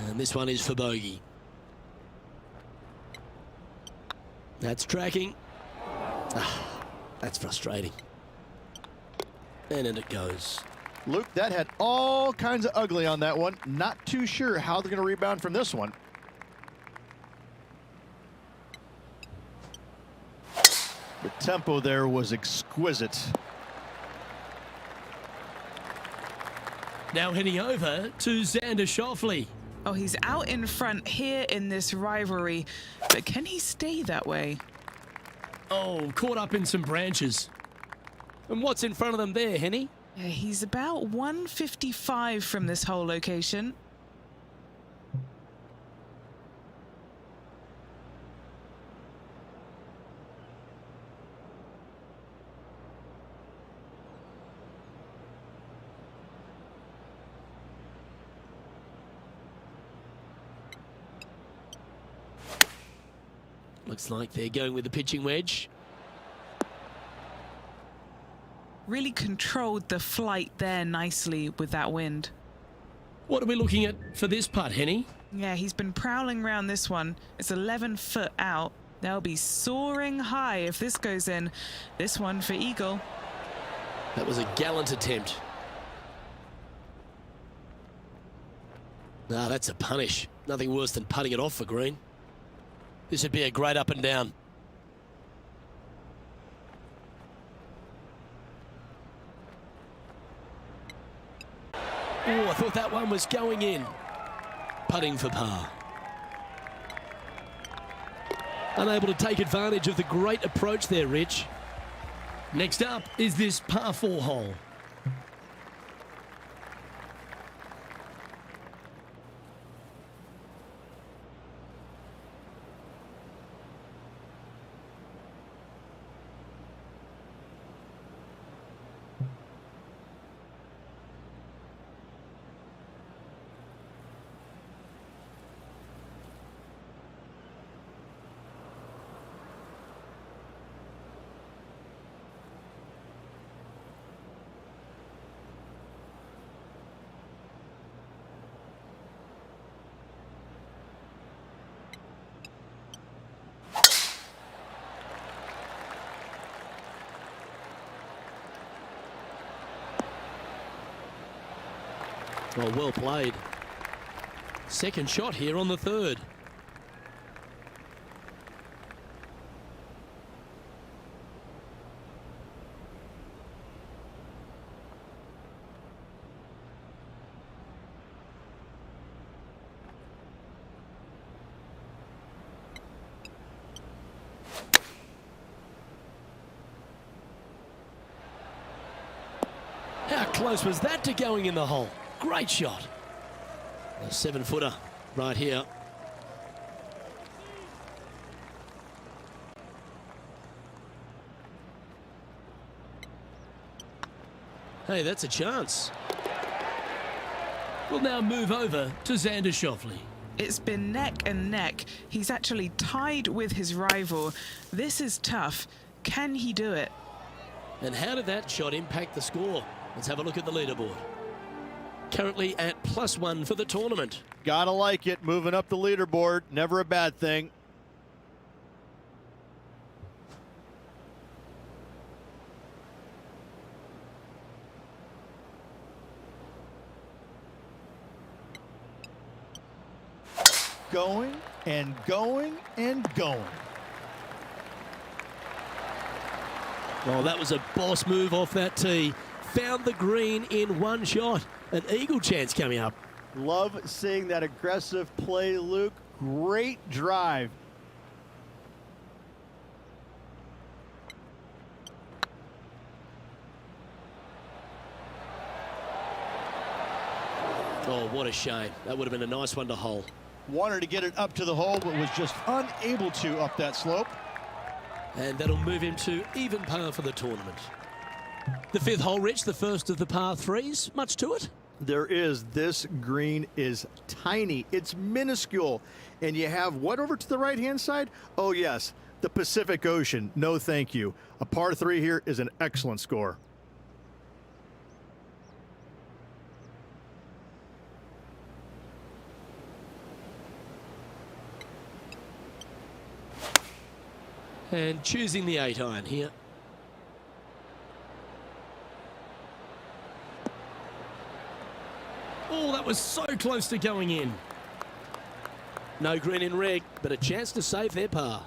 And this one is for bogey. That's tracking. That's frustrating. And in it goes. Luke, that had all kinds of ugly on that one. Not too sure how they're going to rebound from this one. The tempo there was exquisite. Now heading over to Xander Schauffele. Oh, he's out in front here in this rivalry, but can he stay that way? Oh, caught up in some branches. And what's in front of them there, Henny? Yeah, he's about 155 from this hole location. Looks like they're going with the pitching wedge. Really controlled the flight there nicely with that wind. What are we looking at for this putt, Henny? Yeah, he's been prowling around this one. It's 11 foot out. They'll be soaring high if this goes in. This one for eagle. That was a gallant attempt. Ah, that's a punish. Nothing worse than putting it off for green. This would be a great up and down. Oh, I thought that one was going in. Putting for par. Unable to take advantage of the great approach there, Rich. Next up is this par 4 hole. Well played. Second shot here on the third. How close was that to going in the hole? Great shot. A 7-footer right here. Hey, that's a chance. We'll now move over to Xander Schauffele. It's been neck and neck. He's actually tied with his rival. This is tough. Can he do it? And how did that shot impact the score? Let's have a look at the leaderboard. Currently at +1 for the tournament. Gotta like it, moving up the leaderboard, never a bad thing. Going and going and going. Well, that was a boss move off that tee. Found the green in one shot. An eagle chance coming up. Love seeing that aggressive play, Luke. Great drive. Oh, what a shame. That would have been a nice one to hole. Wanted to get it up to the hole, but was just unable to up that slope. And that'll move him to even par for the tournament. The fifth hole, Rich, the first of the par threes. Much to it? There is. This green is tiny. It's minuscule. And you have what over to the right-hand side? Oh, yes, the Pacific Ocean. No, thank you. A par 3 here is an excellent score. And choosing the 8-iron here. Oh, that was so close to going in. No green in red, but a chance to save their par.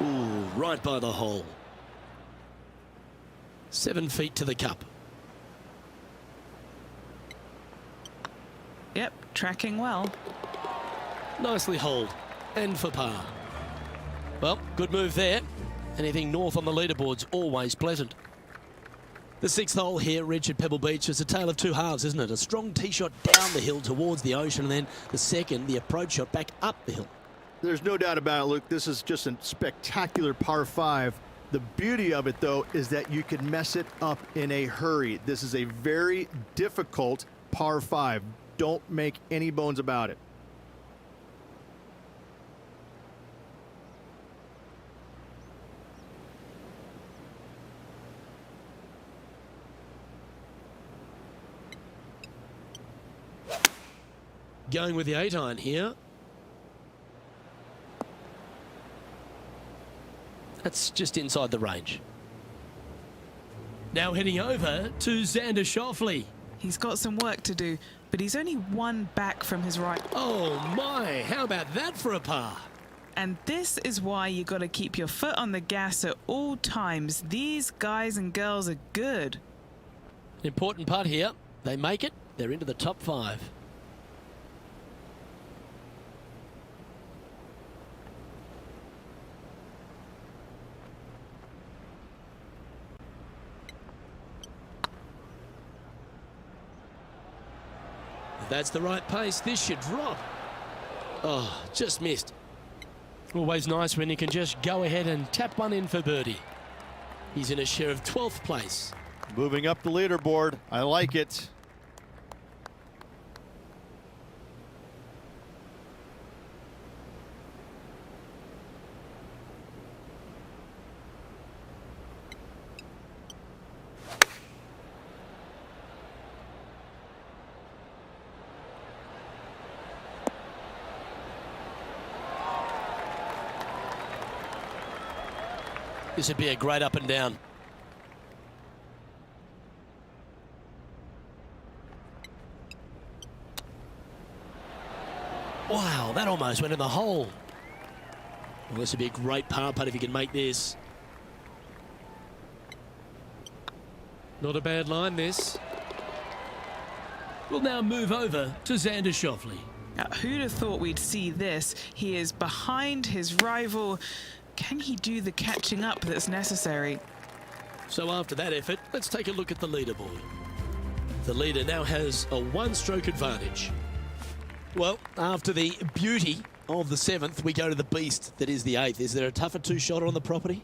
Ooh, right by the hole. 7 feet to the cup. Yep, tracking well. Nicely holed. And for par. Well, good move there. Anything north on the leaderboard's always pleasant. The 6th hole here, Rich, at Pebble Beach, is a tale of two halves, isn't it? A strong tee shot down the hill towards the ocean, and then the second, the approach shot back up the hill. There's no doubt about it, Luke. This is just a spectacular par 5. The beauty of it, though, is that you can mess it up in a hurry. This is a very difficult par 5. Don't make any bones about it. Going with the 8-iron here. That's just inside the range. Now heading over to Xander Schauffele. He's got some work to do, but he's only one back from his right. Oh my, how about that for a par? And this is why you got to keep your foot on the gas at all times. These guys and girls are good. Important putt here. They make it. They're into the top 5. If that's the right pace, this should drop. Oh, just missed. Always nice when you can just go ahead and tap one in for birdie. He's in a share of 12th place. Moving up the leaderboard. I like it. This would be a great up and down. Wow, that almost went in the hole. Well, this would be a great par putt if he can make this. Not a bad line, this. We'll now move over to Xander Schauffele. Now, who'd have thought we'd see this? He is behind his rival. Can he do the catching up that's necessary? So after that effort, let's take a look at the leaderboard. The leader now has a 1-stroke advantage. Well, after the beauty of the 7th, we go to the beast that is the 8th. Is there a tougher 2-shotter on the property?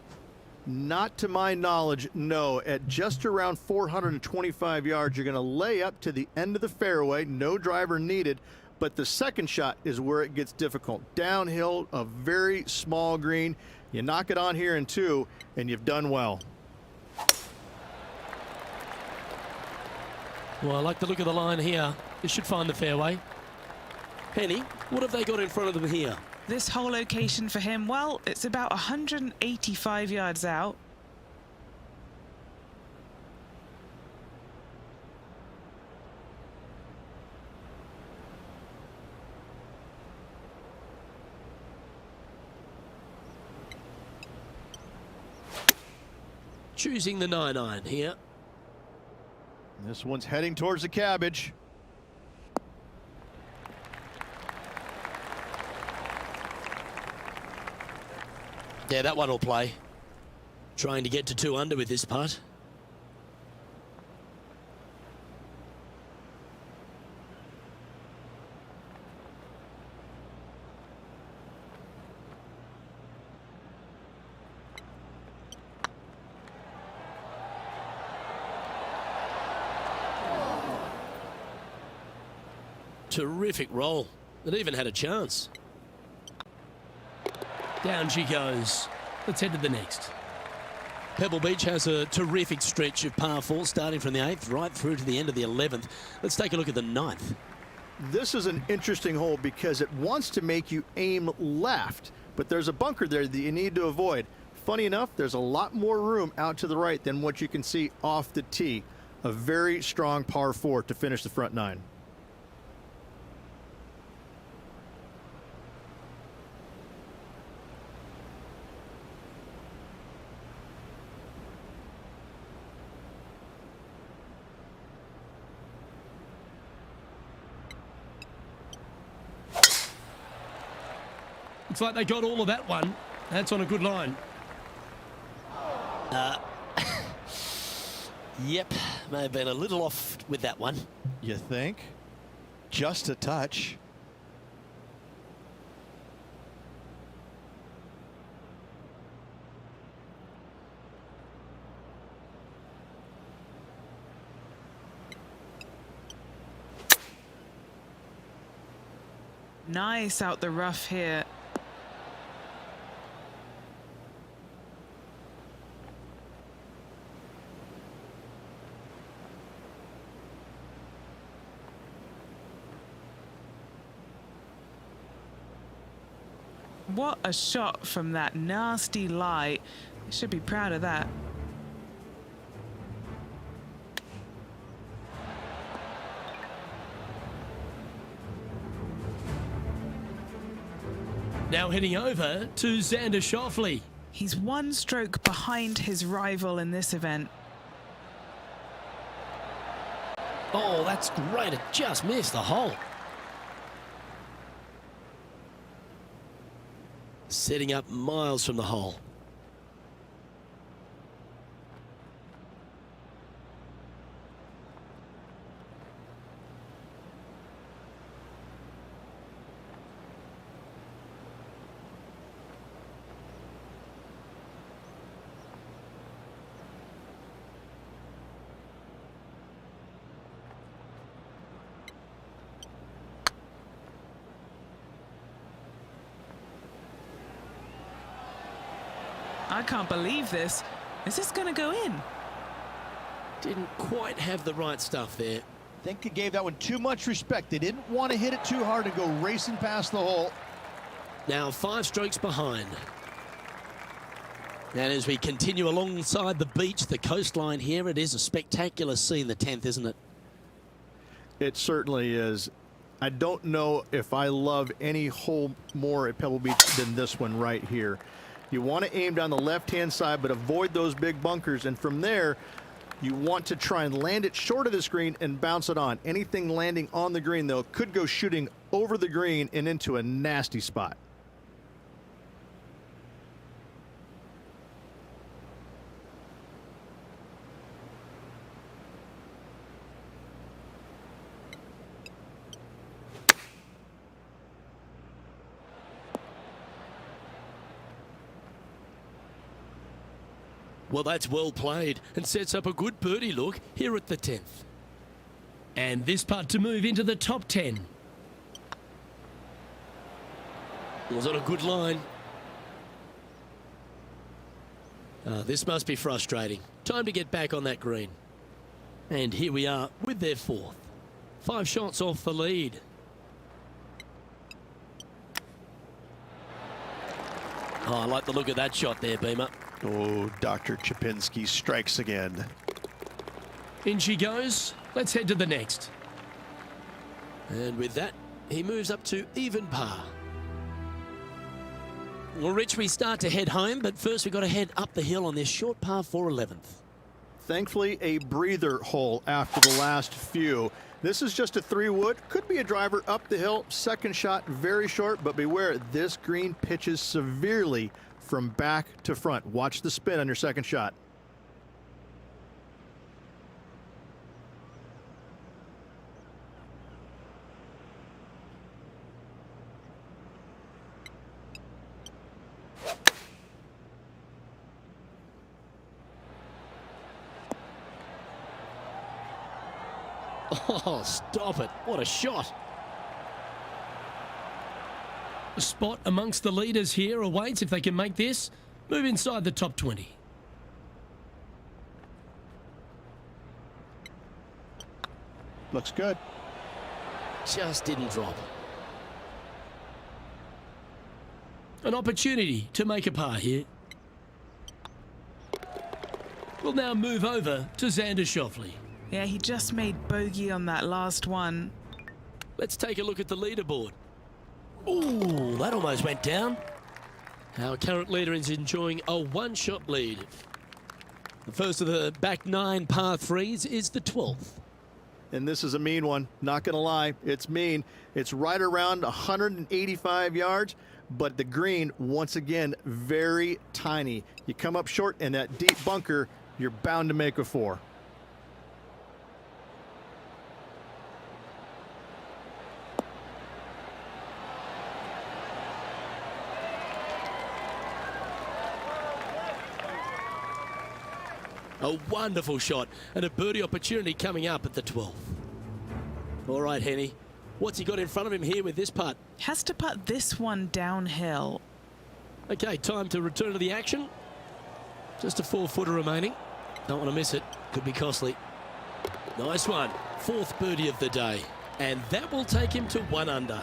Not to my knowledge, no. At just around 425 yards, you're going to lay up to the end of the fairway. No driver needed. But the second shot is where it gets difficult. Downhill, a very small green. You knock it on here in 2, and you've done well. Well, I like the look of the line here. This should find the fairway. Penny, what have they got in front of them here? This whole location for him, well, it's about 185 yards out. Choosing the 9-iron here. This one's heading towards the cabbage. Yeah, that one will play. Trying to get to 2 under with this putt. Terrific roll. It even had a chance. Down she goes. Let's head to the next. Pebble Beach has a terrific stretch of par 4 starting from the 8th right through to the end of the 11th. Let's take a look at the 9th. This is an interesting hole because it wants to make you aim left, but there's a bunker there that you need to avoid. Funny enough, there's a lot more room out to the right than what you can see off the tee. A very strong par 4 to finish the front 9. Looks like they got all of that one. That's on a good line. Yep, may have been a little off with that one. You think? Just a touch. Nice out the rough here. What a shot from that nasty lie. You should be proud of that. Now heading over to Xander Schauffele. He's one stroke behind his rival in this event. Oh, that's great. It just missed the hole. Setting up miles from the hole. I can't believe this. Is this going to go in? Didn't quite have the right stuff there. I think he gave that one too much respect. They didn't want to hit it too hard and go racing past the hole. Now 5 strokes behind. And as we continue alongside the beach, the coastline here, it is a spectacular scene, the 10th, isn't it? It certainly is. I don't know if I love any hole more at Pebble Beach than this one right here. You want to aim down the left-hand side, but avoid those big bunkers. And from there, you want to try and land it short of this green and bounce it on. Anything landing on the green, though, could go shooting over the green and into a nasty spot. Well, that's well played and sets up a good birdie look here at the 10th. And this putt to move into the top 10. Was on a good line. This must be frustrating. Time to get back on that green. And here we are with their 4th. 5 shots off the lead. Oh, I like the look of that shot there, Beamer. Oh, Dr. Chapinski strikes again. In she goes. Let's head to the next. And with that, he moves up to even par. Well, Rich, we start to head home, but first we've got to head up the hill on this short par 4 11th. Thankfully, a breather hole after the last few. This is just a 3-wood. Could be a driver up the hill. Second shot, very short, but beware, this green pitches severely from back to front. Watch the spin on your second shot. Oh, stop it. What a shot. A spot amongst the leaders here awaits if they can make this. Move inside the top 20. Looks good. Just didn't drop. An opportunity to make a par here. We'll now move over to Xander Schauffele. Yeah, he just made bogey on that last one. Let's take a look at the leaderboard. Ooh, that almost went down. Our current leader is enjoying a 1-shot lead. The first of the back 9 par 3s is the 12th. And this is a mean one, not going to lie. It's mean. It's right around 185 yards. but the green, once again, very tiny. You come up short in that deep bunker, you're bound to make a 4. A wonderful shot and a birdie opportunity coming up at the 12th. All right, Henny. What's he got in front of him here with this putt? Has to putt this one downhill. Okay, time to return to the action. Just a 4-footer remaining. Don't want to miss it. Could be costly. Nice one. 4th birdie of the day. And that will take him to 1 under.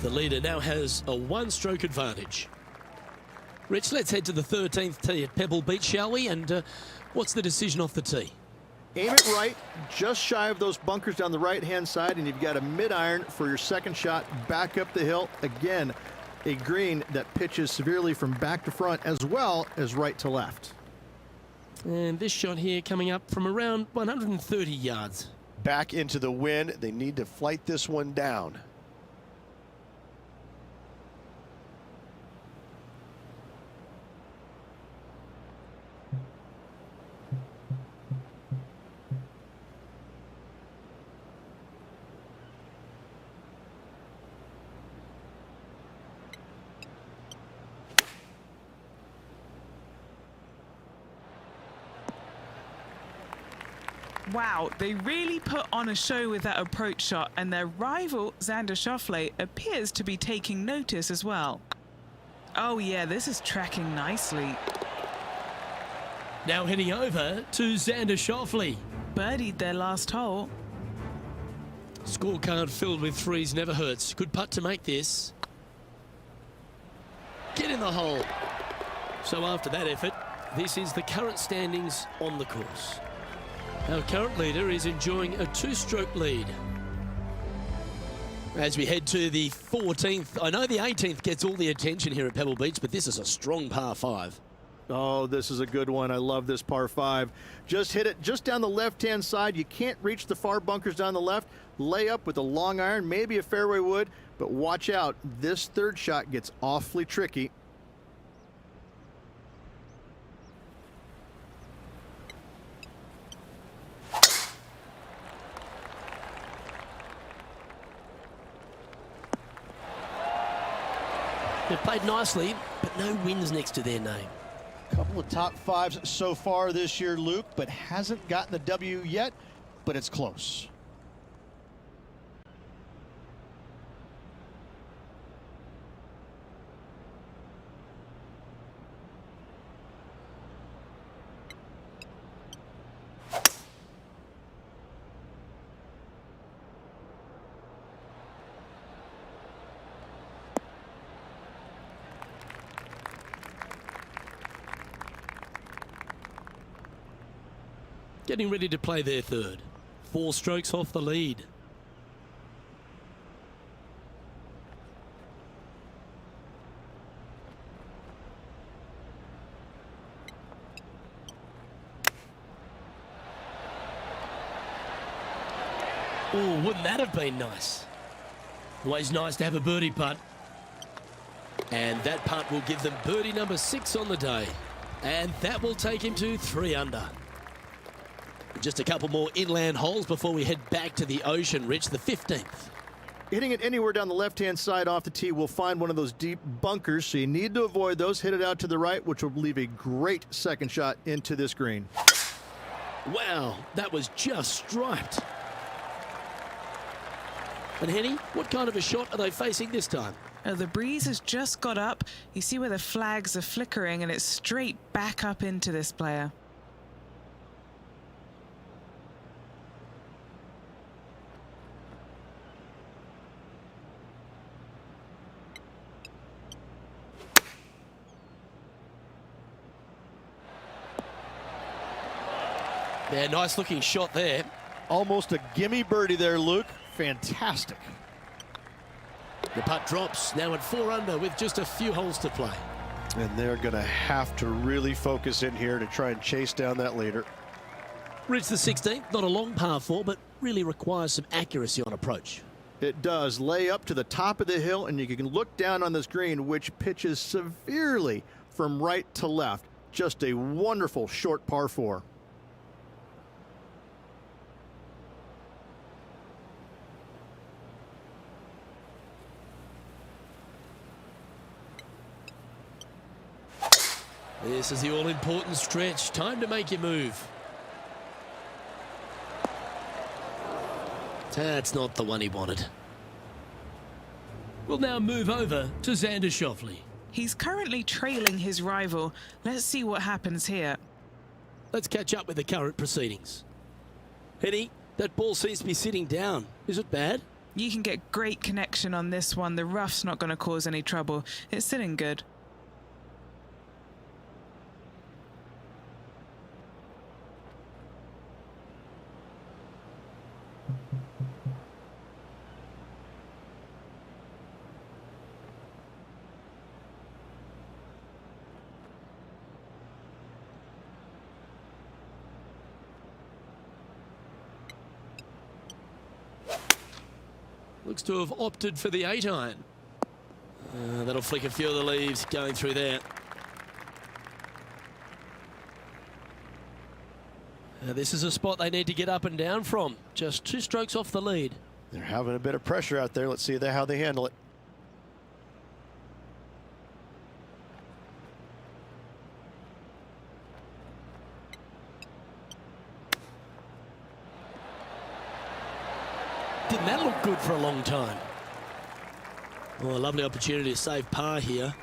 The leader now has a 1-stroke advantage. Rich, let's head to the 13th tee at Pebble Beach, shall we? And what's the decision off the tee? Aim it right, just shy of those bunkers down the right-hand side, and you've got a mid-iron for your second shot back up the hill. Again, a green that pitches severely from back to front as well as right to left. And this shot here coming up from around 130 yards. Back into the wind. They need to flight this one down. Wow, they really put on a show with that approach shot, and their rival, Xander Schauffele, appears to be taking notice as well. Oh yeah, this is tracking nicely. Now heading over to Xander Schauffele. Birdied their last hole. Scorecard filled with 3s never hurts. Good putt to make this. Get in the hole. So after that effort, this is the current standings on the course. Our current leader is enjoying a 2-stroke lead. As we head to the 14th, I know the 18th gets all the attention here at Pebble Beach, but this is a strong par 5. Oh, this is a good one. I love this par 5. Just hit it just down the left-hand side. You can't reach the far bunkers down the left. Lay up with a long iron, maybe a fairway wood, but watch out. This 3rd shot gets awfully tricky. They've played nicely, but no wins next to their name. Couple of top 5s so far this year, Luke, but hasn't gotten the W yet, but it's close. Getting ready to play their 3rd. 4 strokes off the lead. Oh, wouldn't that have been nice? Always nice to have a birdie putt. And that putt will give them birdie number 6 on the day. And that will take him to 3 under. Just a couple more inland holes before we head back to the ocean, Rich, the 15th. Hitting it anywhere down the left-hand side off the tee will find one of those deep bunkers, so you need to avoid those. Hit it out to the right, which will leave a great second shot into this green. Wow, that was just striped. And Henny, what kind of a shot are they facing this time? The breeze has just got up. You see where the flags are flickering, and it's straight back up into this player. Yeah, nice looking shot there. Almost a gimme birdie there, Luke. Fantastic. The putt drops now at 4 under with just a few holes to play. And they're going to have to really focus in here to try and chase down that leader. Rich, the 16th, not a long par 4, but really requires some accuracy on approach. It does lay up to the top of the hill, and you can look down on this green, which pitches severely from right to left. Just a wonderful short par 4. This is the all-important stretch. Time to make your move. That's not the one he wanted. We'll now move over to Xander Schauffele. He's currently trailing his rival. Let's see what happens here. Let's catch up with the current proceedings. Henny, that ball seems to be sitting down. Is it bad? You can get great connection on this one. The rough's not going to cause any trouble. It's sitting good. Looks to have opted for the 8-iron. That'll flick a few of the leaves going through there. This is a spot they need to get up and down from. Just 2 strokes off the lead. They're having a bit of pressure out there. Let's see how they handle it. Didn't that look good for a long time? Oh, a lovely opportunity to save par here.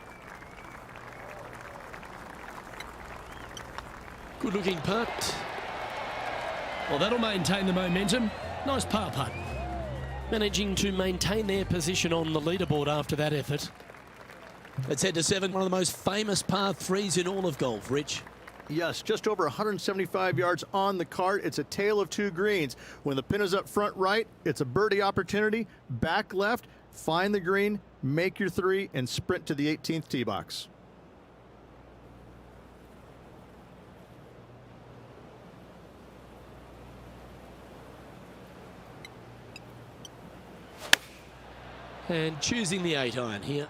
Good looking putt. Well, that'll maintain the momentum. Nice par putt. Managing to maintain their position on the leaderboard after that effort. Let's head to 7, one of the most famous par 3s in all of golf. Rich? Yes, just over 175 yards on the cart. It's a tale of 2 greens. When the pin is up front right, it's a birdie opportunity. Back left, find the green, make your 3, and sprint to the 18th tee box. And choosing the 8-iron here.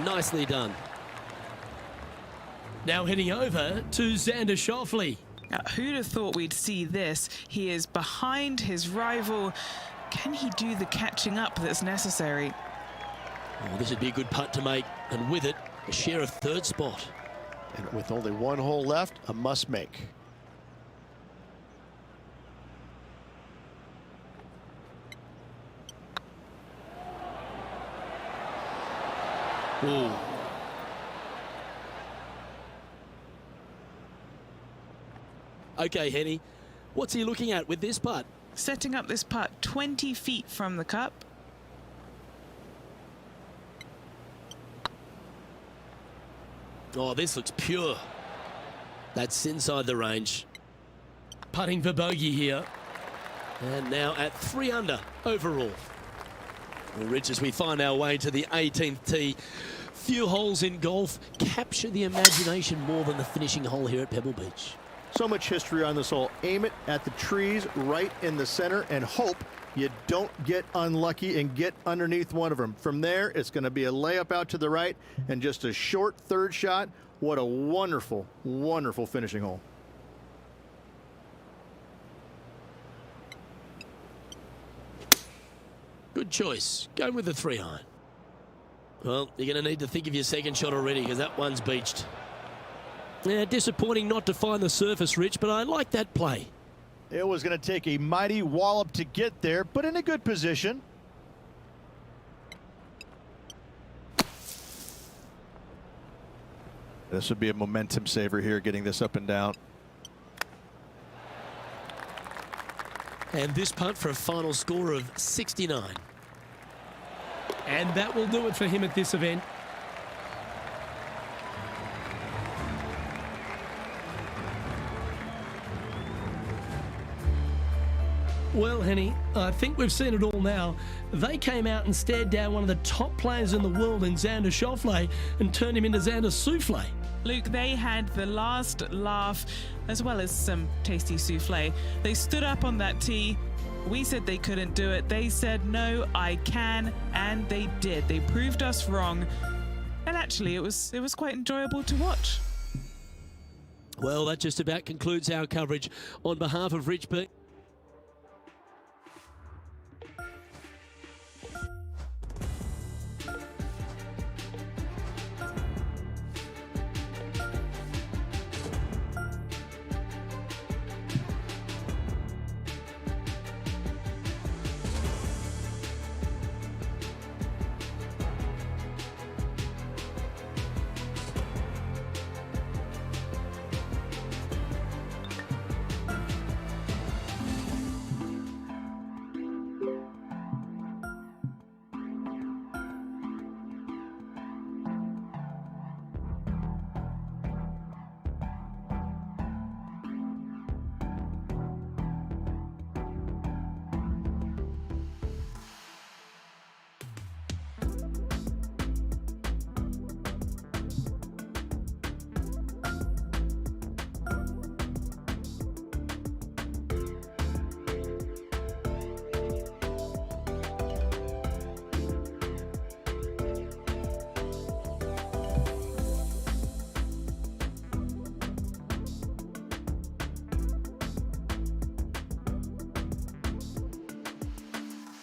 Nicely done. Now heading over to Xander Schauffele. Who'd have thought we'd see this? He is behind his rival. Can he do the catching up that's necessary? Oh, this would be a good putt to make, and with it, a share of 3rd spot. And with only 1 hole left, a must make. Ooh. Okay, Henny, what's he looking at with this putt? Setting up this putt 20 feet from the cup. Oh, this looks pure. That's inside the range. Putting for bogey here. And now at 3 under overall. Well, Rich, as we find our way to the 18th tee, few holes in golf capture the imagination more than the finishing hole here at Pebble Beach. So much history on this hole. Aim it at the trees right in the center and hope you don't get unlucky and get underneath one of them. From there, it's going to be a layup out to the right and just a short 3rd shot. What a wonderful, wonderful finishing hole. Good choice. Going with the 3-iron. Well, you're going to need to think of your 2nd shot already because that one's beached. Yeah, disappointing not to find the surface, Rich, but I like that play. It was going to take a mighty wallop to get there, but in a good position. This would be a momentum saver here, getting this up and down. And this putt for a final score of 69. And that will do it for him at this event. Well, Henny, I think we've seen it all now. They came out and stared down one of the top players in the world in Xander Schauffele and turned him into Xander Souffle. Luke, they had the last laugh as well as some tasty souffle. They stood up on that tee. We said they couldn't do it. They said, no, I can, and they did. They proved us wrong. And actually, it was quite enjoyable to watch. Well, that just about concludes our coverage. On behalf of Rich B.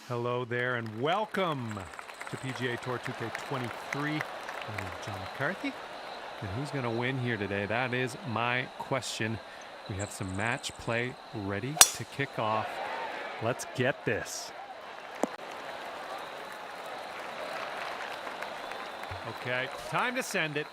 Hello there and welcome to PGA Tour 2K23. My name is John McCarthy. And who's going to win here today? That is my question. We have some match play ready to kick off. Let's get this. Okay, time to send it.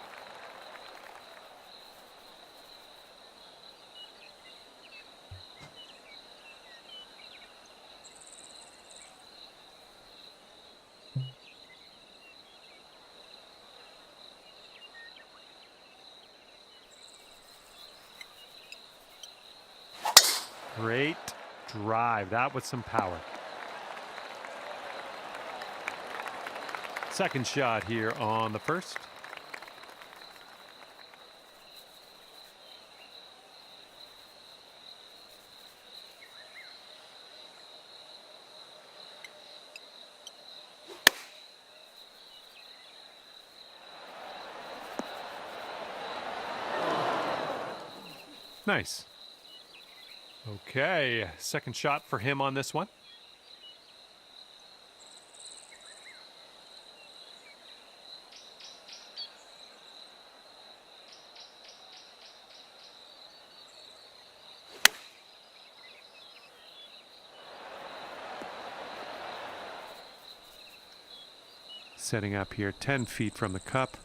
Great drive. That was some power. Second shot here on the first. Nice. Okay, second shot for him on this one. Setting up here 10 feet from the cup.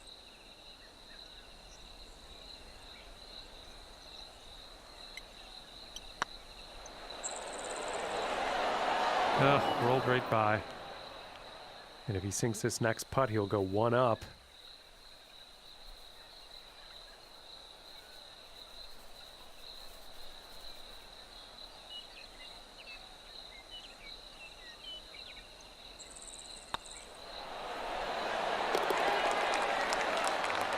Rolled right by. And if he sinks this next putt, he'll go one up.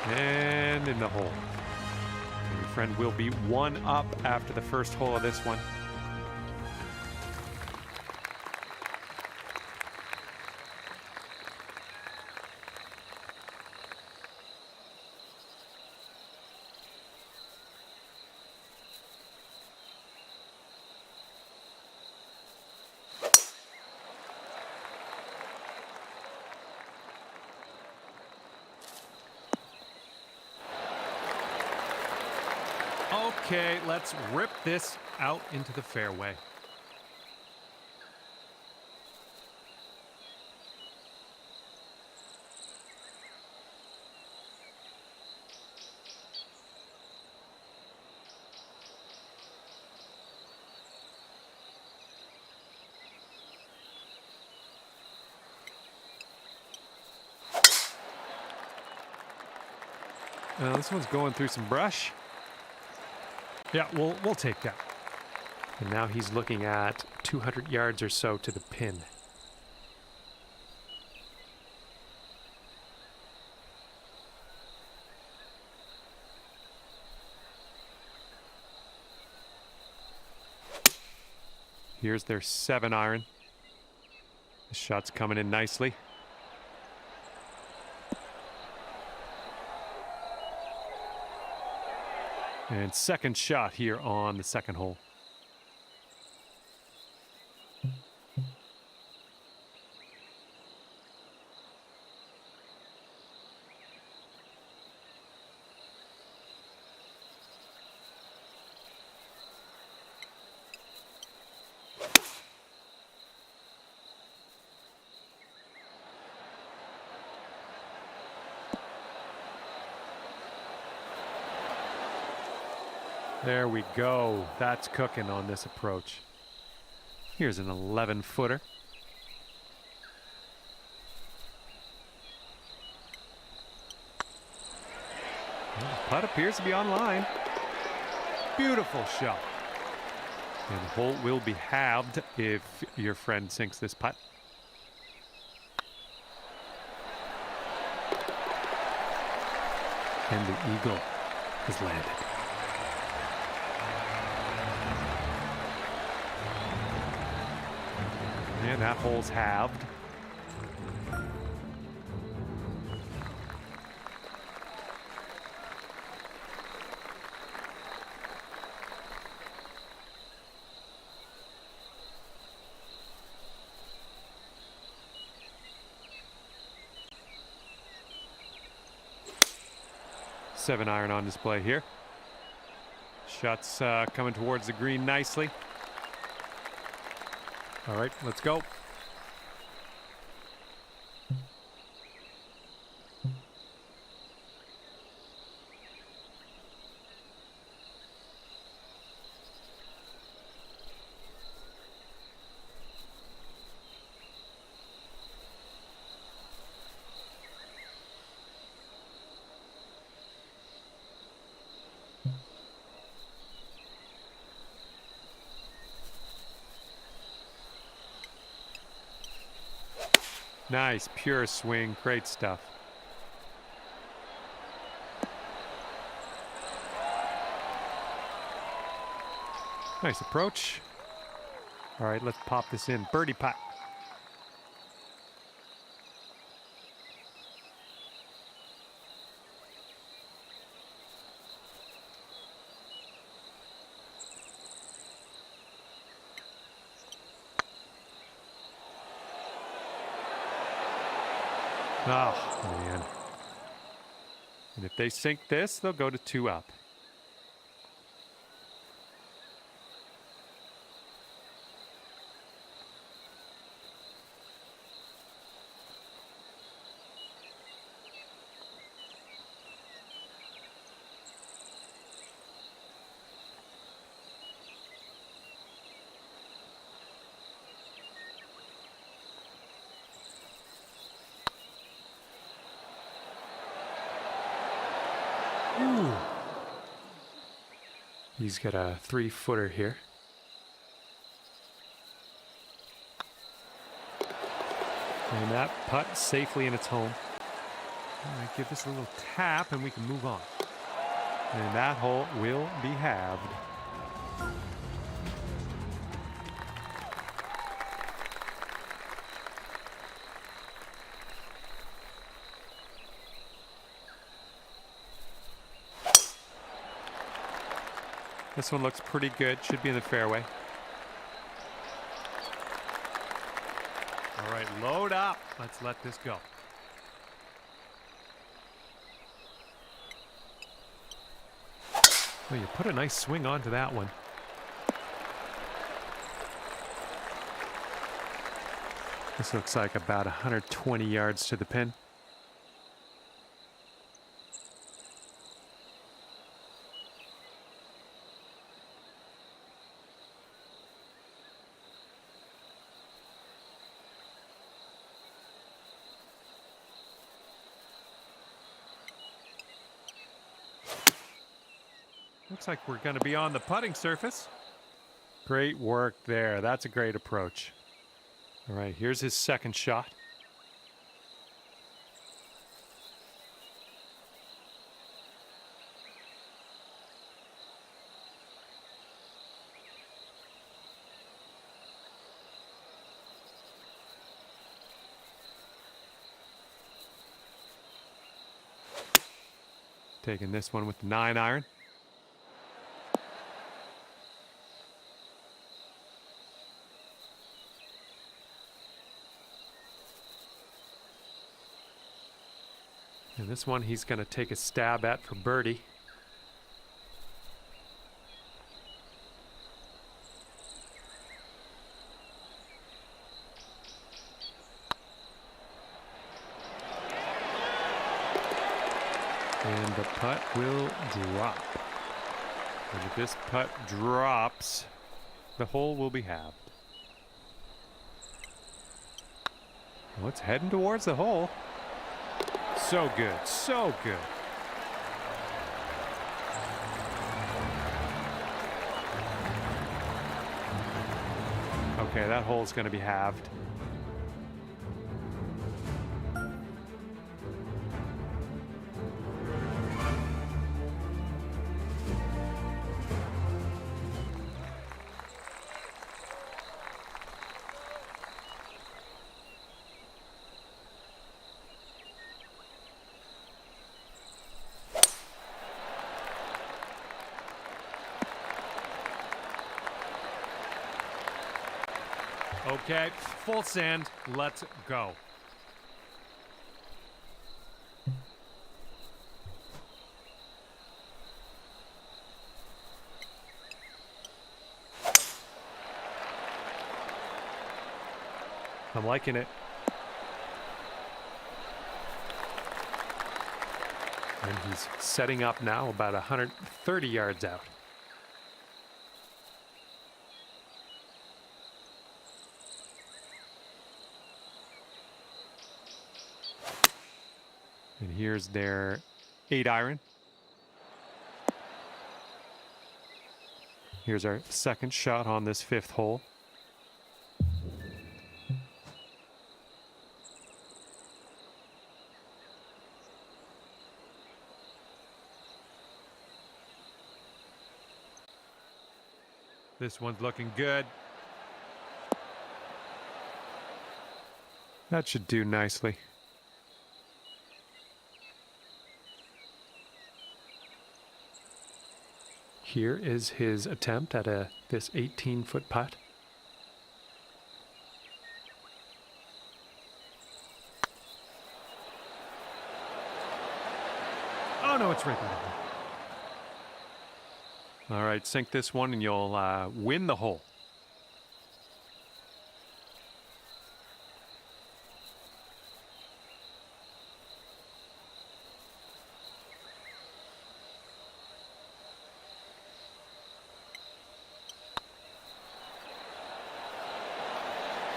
And in the hole. Your friend will be one up after the first hole of this one. Okay, let's rip this out into the fairway. This one's going through some brush. Yeah, we'll take that. And now he's looking at 200 yards or so to the pin. Here's their 7-iron. The shot's coming in nicely. And second shot here on the second hole. There we go. That's cooking on this approach. Here's an 11-footer. The putt appears to be on line. Beautiful shot. And the hole will be halved if your friend sinks this putt. And the eagle has landed. And that hole's halved. Seven iron on display here. Shots coming towards the green nicely. All right, let's go. Nice, pure swing, great stuff. Nice approach. All right, let's pop this in. Birdie putt. Oh, man. And if they sink this, they'll go to 2 up. Ooh. He's got a 3-footer here. And that putt safely in its home. All right, give this a little tap and we can move on. And that hole will be halved. This one looks pretty good. Should be in the fairway. All right, load up. Let's let this go. Well, you put a nice swing onto that one. This looks like about 120 yards to the pin. Looks like we're going to be on the putting surface. Great work there. That's a great approach. All right, here's his second shot. Taking this one with the 9-iron. And this one he's going to take a stab at for birdie. And the putt will drop. And if this putt drops, the hole will be halved. Well, it's heading towards the hole. So good, so good. Okay, that hole's going to be halved. Okay, full send. Let's go. I'm liking it. And he's setting up now about 130 yards out. And here's their 8-iron. Here's our second shot on this 5th hole. This one's looking good. That should do nicely. Here is his attempt at this 18-foot putt. Oh no, it's right there. All right, sink this one and you'll win the hole.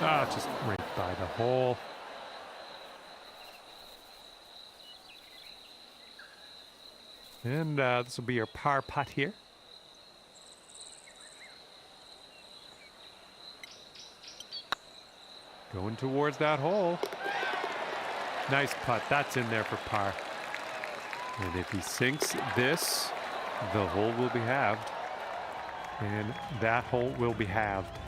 Ah, just right by the hole. And this will be your par putt here. Going towards that hole. Nice putt. That's in there for par. And if he sinks this, the hole will be halved. And that hole will be halved.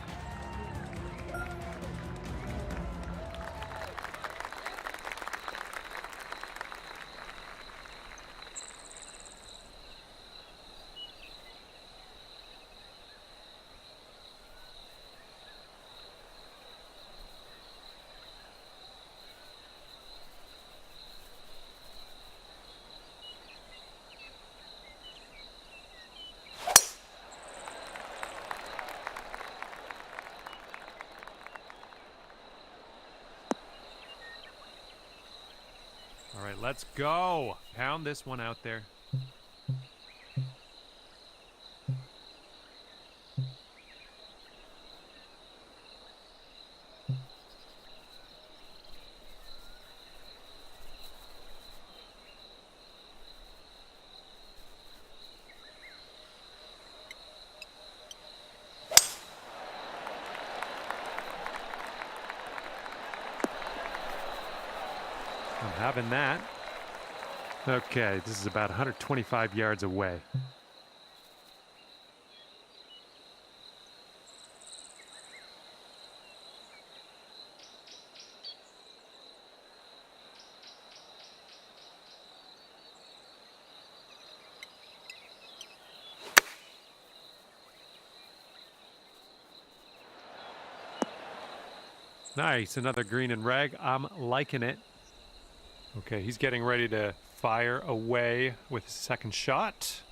All right, let's go. Pound this one out there. I'm having that. Okay, this is about 125 yards away. Nice, another green and rag. I'm liking it. Okay, he's getting ready to fire away with his second shot.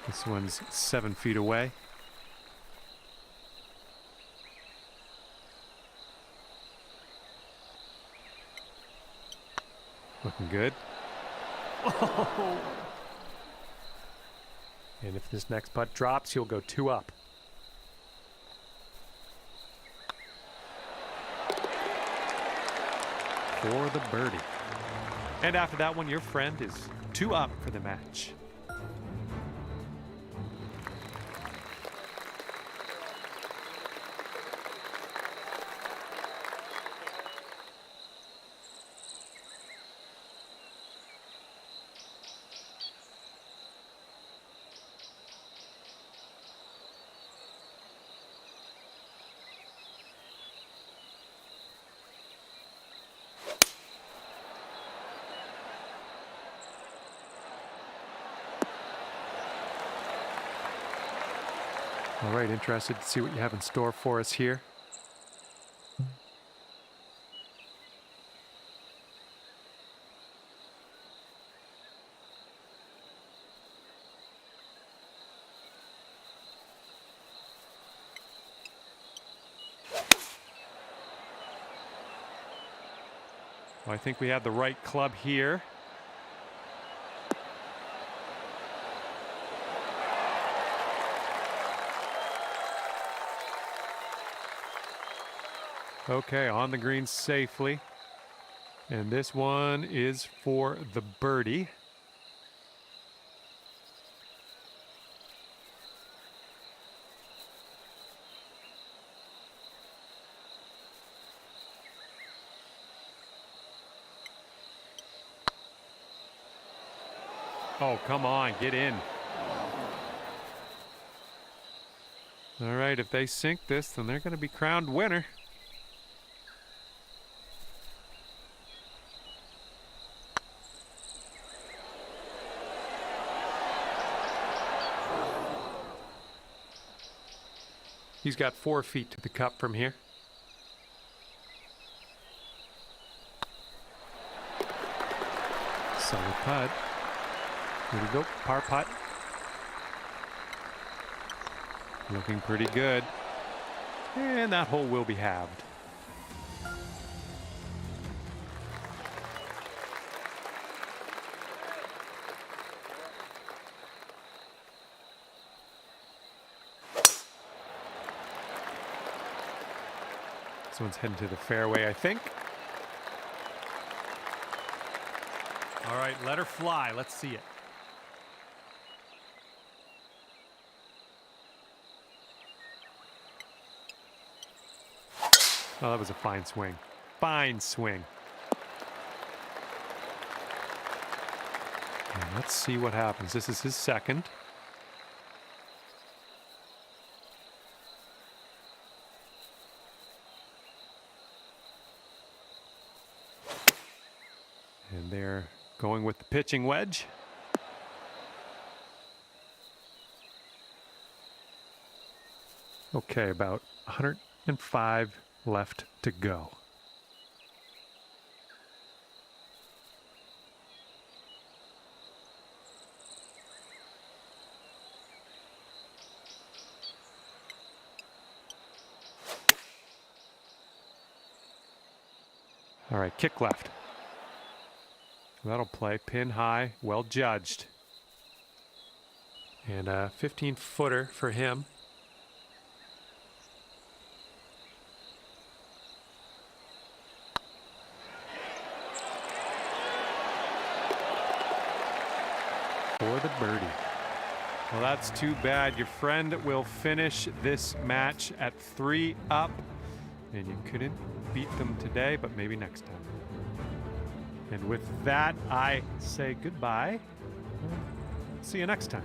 This one's 7 feet away. Looking good. Oh. And if this next putt drops, he'll go 2 up. For the birdie. And after that one, your friend is 2 up for the match. All right, interested to see what you have in store for us here. Well, I think we have the right club here. Okay, on the green safely. And this one is for the birdie. Oh, come on, get in. All right, if they sink this, then they're going to be crowned winner. He's got 4 feet to the cup from here. Solid putt. Here we go, par putt. Looking pretty good. And that hole will be halved. This one's heading to the fairway, I think. All right, let her fly. Let's see it. Oh, that was a fine swing. Fine swing. And let's see what happens. This is his second. And they're going with the pitching wedge. Okay, about 105 left to go. All right, kick left. That'll play pin high, well judged. And a 15-footer for him. For the birdie. Well, that's too bad. Your friend will finish this match at 3 up. And you couldn't beat them today, but maybe next time. And with that, I say goodbye. See you next time.